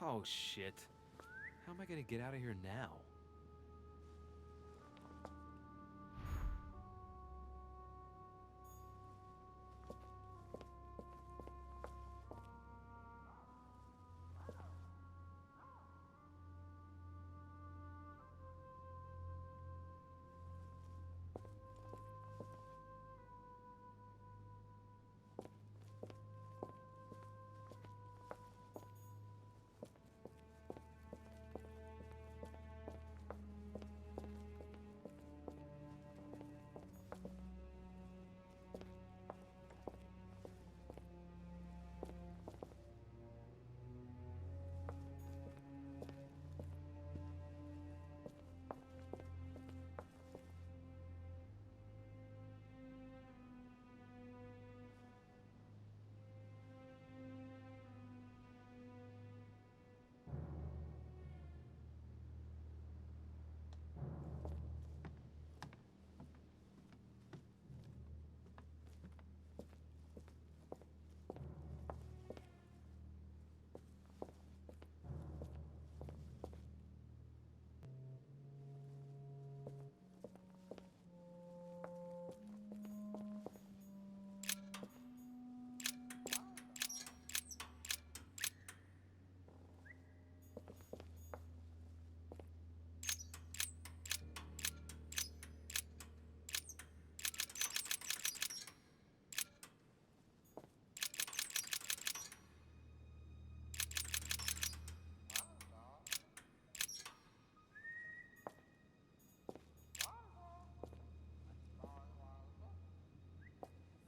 Oh shit. How am I gonna get out of here now?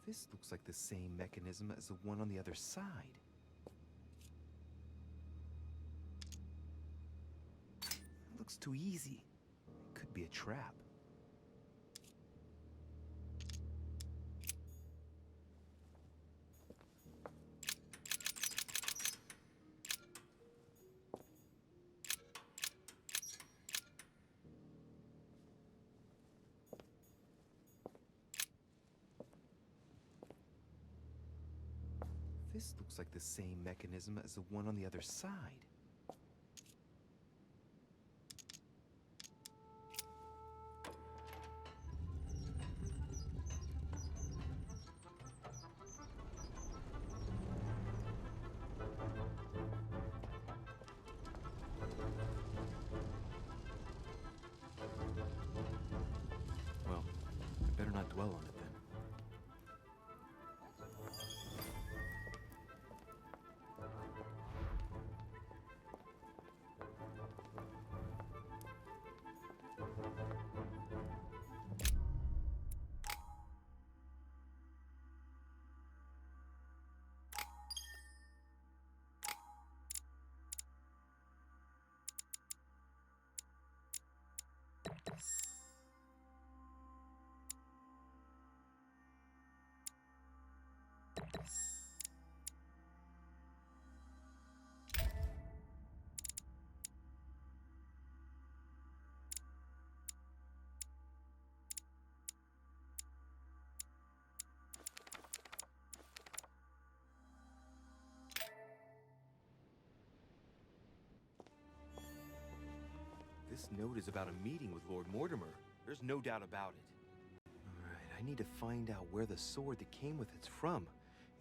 This looks like the same mechanism as the one on the other side. It looks too easy. It could be a trap. This looks like the same mechanism as the one on the other side. Well, I better not dwell on it then. This note is about a meeting with Lord Mortimer. There's no doubt about it. Alright, I need to find out where the sword that came with it's from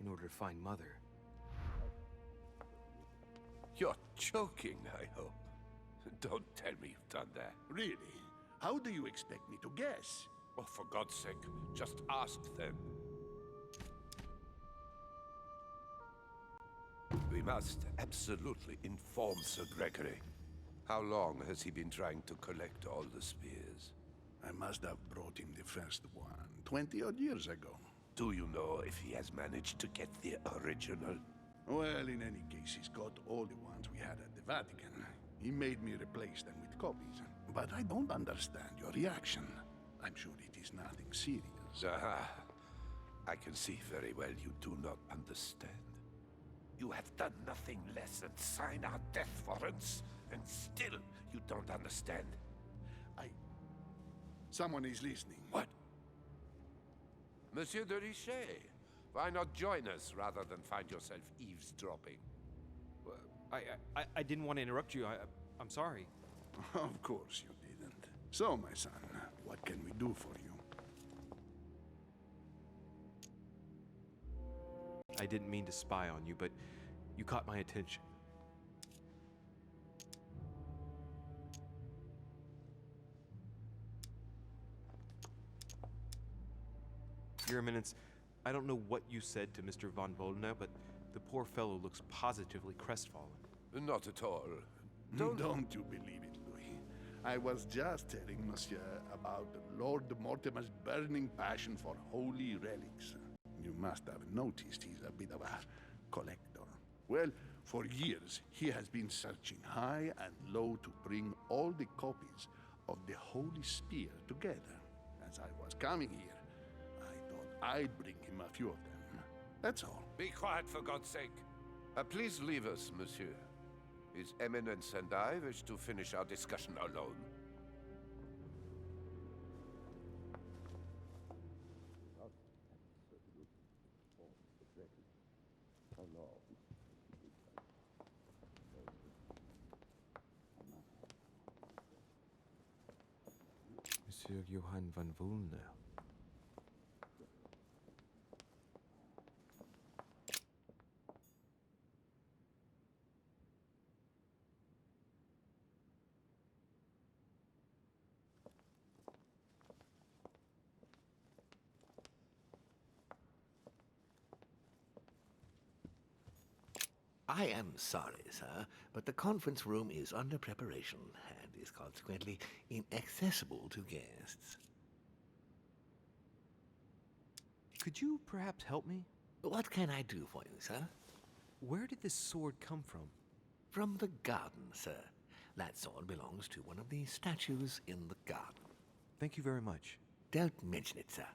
in order to find Mother. You're joking, I hope. Don't tell me you've done that. Really? How do you expect me to guess? Oh, for God's sake, just ask them. We must absolutely inform Sir Gregory. How long has he been trying to collect all the spears? I must have brought him the first wand. 20 odd years ago. Do you know if he has managed to get the original? Well, in any case, he's got all the ones we had at the Vatican. He made me replace them with copies. But I don't understand your reaction. I'm sure it is nothing serious. Aha. I can see very well you do not understand. You have done nothing less than sign our death warrants, and still you don't understand. Someone is listening. What? Monsieur de Richet, why not join us rather than find yourself eavesdropping? I didn't want to interrupt you. I'm sorry. Of course you didn't. So, my son, what can we do for you? I didn't mean to spy on you, but you caught my attention. Your Eminence, I don't know what you said to Mr. von Bollner, but the poor fellow looks positively crestfallen. Not at all. Don't you believe it, Louis? I was just telling Monsieur about Lord Mortimer's burning passion for holy relics. You must have noticed he's a bit of a collector. Well, for years, he has been searching high and low to bring all the copies of the Holy Spear together. As I was coming here, I thought I'd bring him a few of them. That's all. Be quiet, for God's sake. Please leave us, monsieur. His Eminence and I wish to finish our discussion alone. Monsieur Johann von Wollner. I am sorry, sir, but the conference room is under preparation and is consequently inaccessible to guests. Could you perhaps help me? What can I do for you, sir? Where did this sword come from? From the garden, sir. That sword belongs to one of the statues in the garden. Thank you very much. Don't mention it, sir.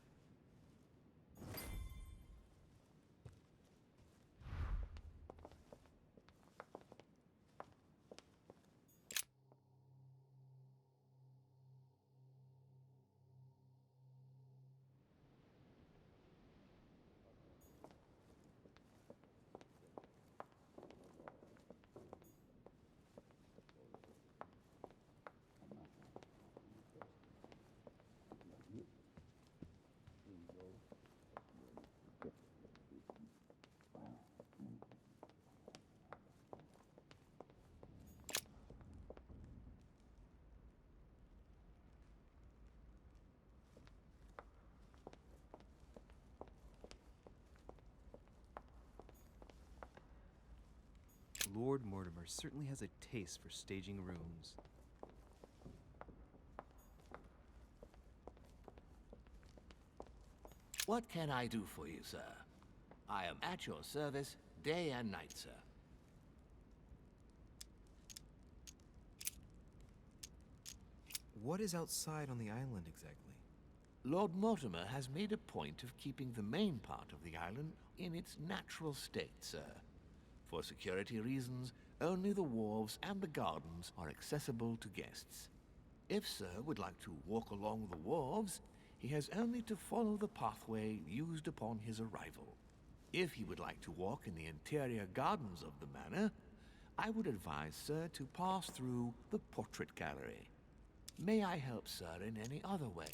Lord Mortimer certainly has a taste for staging rooms. What can I do for you, sir? I am at your service day and night, sir. What is outside on the island exactly? Lord Mortimer has made a point of keeping the main part of the island in its natural state, sir. For security reasons, only the wharves and the gardens are accessible to guests. If Sir would like to walk along the wharves, he has only to follow the pathway used upon his arrival. If he would like to walk in the interior gardens of the manor, I would advise Sir to pass through the portrait gallery. May I help Sir in any other way?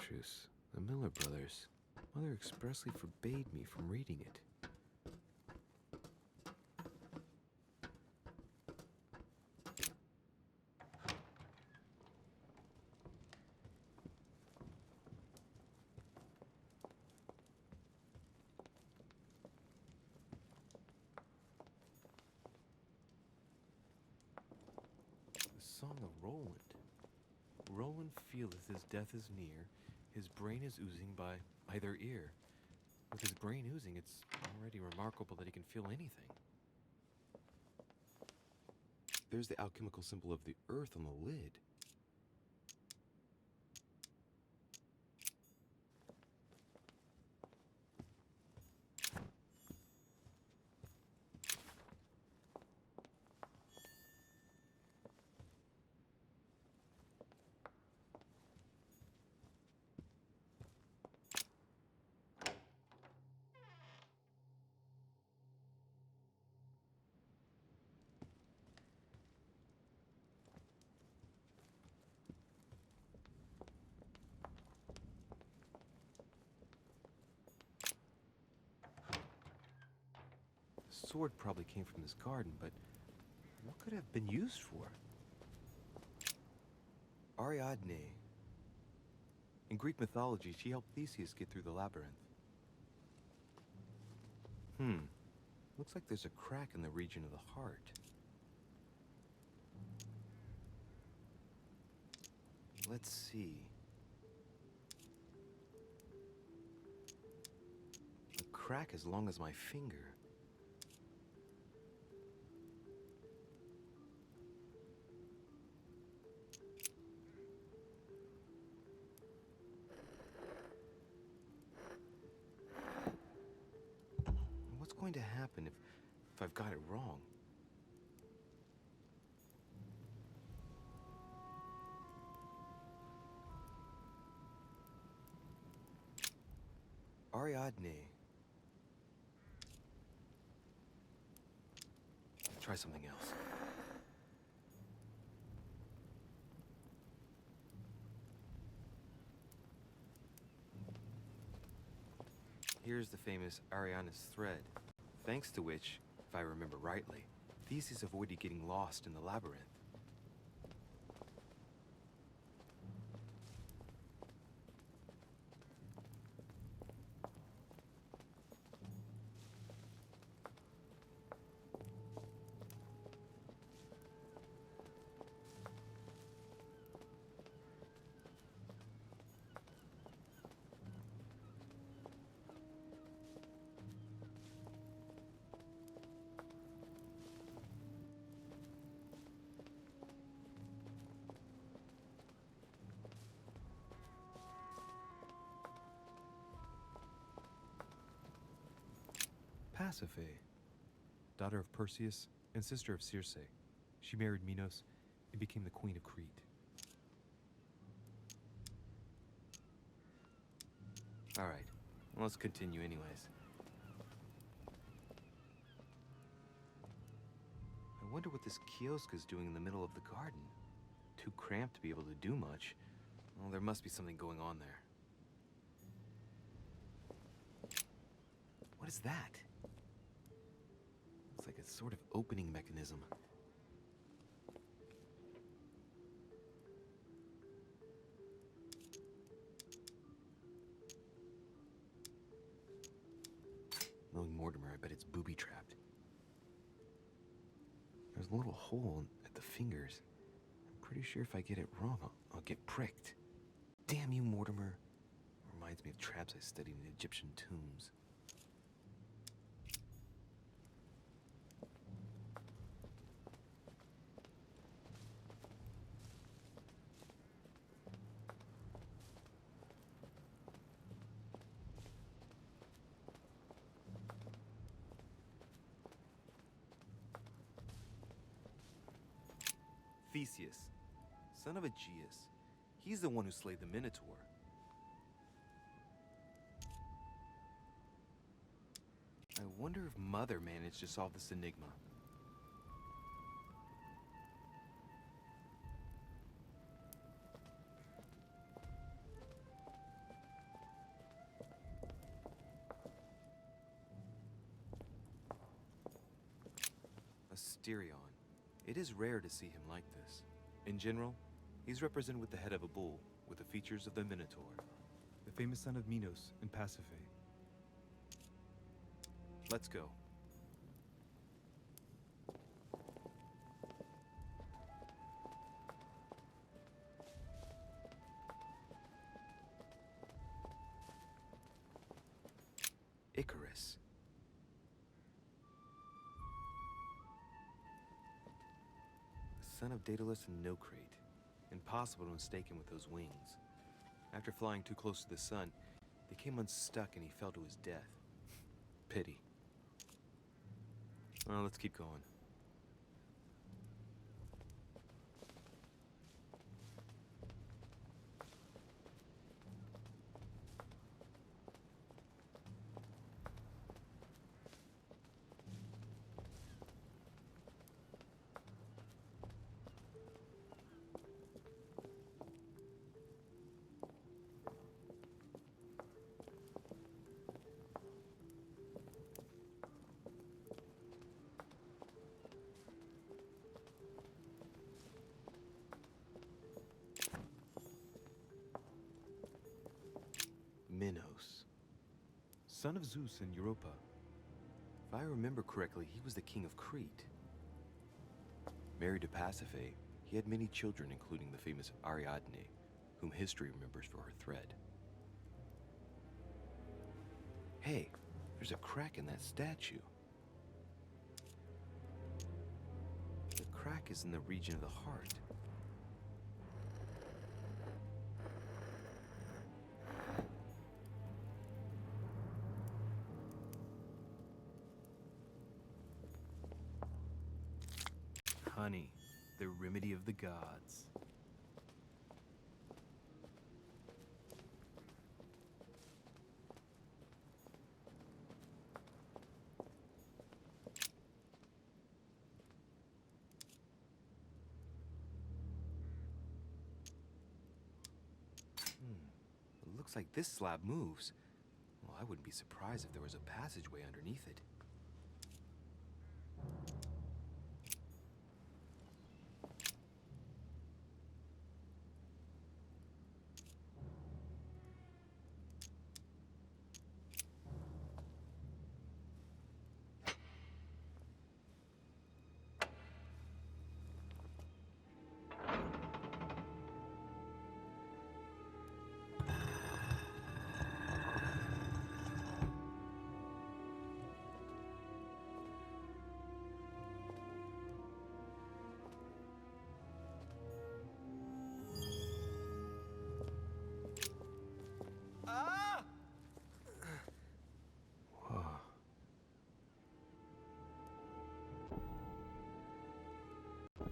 Truce, the Miller brothers. Mother expressly forbade me from reading it. The Song of Roland. Roland feeleth his death is near, his brain is oozing by either ear. With his brain oozing, it's already remarkable that he can feel anything. There's the alchemical symbol of the earth on the lid. The sword probably came from this garden, but what could it have been used for? Ariadne. In Greek mythology, she helped Theseus get through the labyrinth. Looks like there's a crack in the region of the heart. Let's see. A crack as long as my finger. What's going to happen if I've got it wrong? Ariadne. Try something else. Here's the famous Ariadne's thread, thanks to which, if I remember rightly, Theseus avoided getting lost in the labyrinth. Pasiphae, daughter of Perseus and sister of Circe. She married Minos and became the queen of Crete. All right, let's continue anyways. I wonder what this kiosk is doing in the middle of the garden. Too cramped to be able to do much. Well, there must be something going on there. What is that? It's like a sort of opening mechanism. Knowing Mortimer, I bet it's booby-trapped. There's a little hole at the fingers. I'm pretty sure if I get it wrong, I'll get pricked. Damn you, Mortimer. Reminds me of traps I studied in Egyptian tombs. Theseus, son of Aegeus. He's the one who slayed the Minotaur. I wonder if Mother managed to solve this enigma. Mysterion. It is rare to see him like this. In general, he's represented with the head of a bull, with the features of the Minotaur. The famous son of Minos and Pasiphae. Let's go. Icarus. Son of Daedalus and Nocrate. Impossible to mistake him with those wings. After flying too close to the sun, they came unstuck and he fell to his death. Pity. Well, let's keep going. Minos. Son of Zeus and Europa. If I remember correctly, he was the king of Crete. Married to Pasiphae, he had many children, including the famous Ariadne, whom history remembers for her thread. Hey, there's a crack in that statue. The crack is in the region of the heart. Honey, the remedy of the gods. It looks like this slab moves. Well, I wouldn't be surprised if there was a passageway underneath it.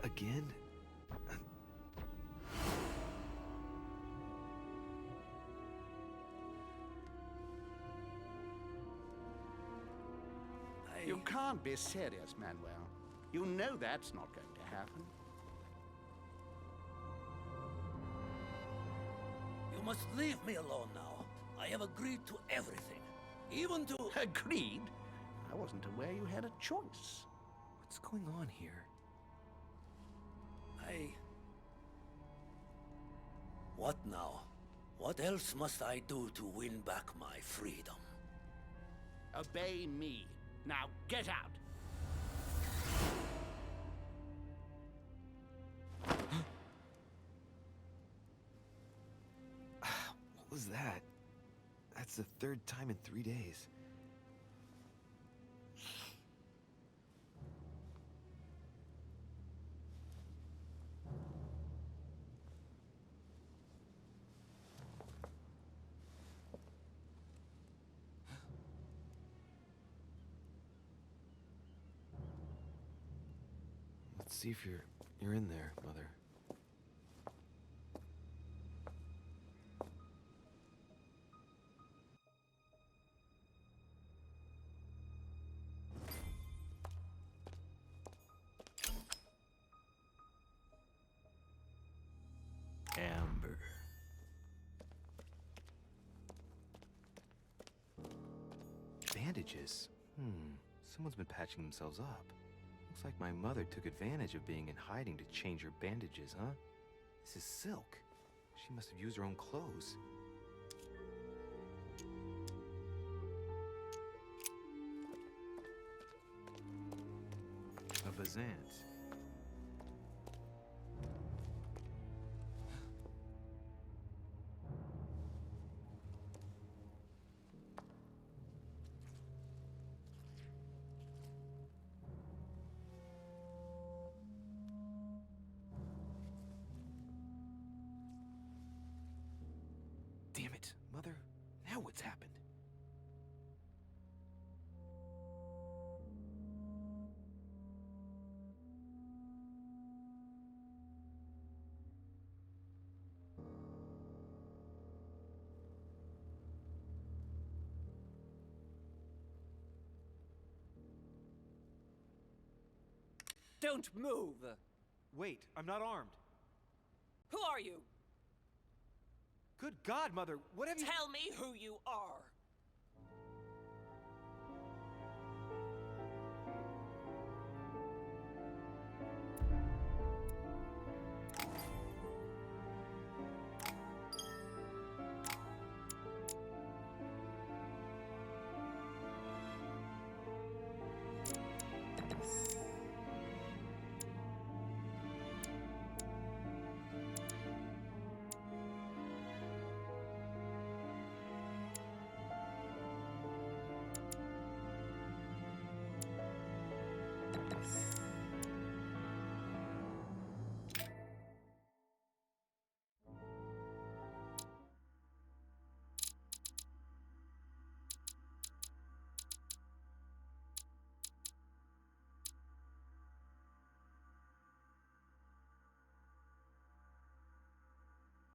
Again? You can't be serious, Manuel. You know that's not going to happen. You must leave me alone now. I have agreed to everything. Even to... Agreed? I wasn't aware you had a choice. What's going on here? What now? What else must I do to win back my freedom? Obey me. Now get out. What was that? That's the third time in 3 days. Let's see if you're in there, Mother. Amber. Bandages. Someone's been patching themselves up. Looks like my mother took advantage of being in hiding to change her bandages, huh? This is silk. She must have used her own clothes. A Byzance. Damn it, Mother. Now what's happened? Don't move! Wait, I'm not armed. Who are you? Good God, Mother, what have you— Tell me who you are!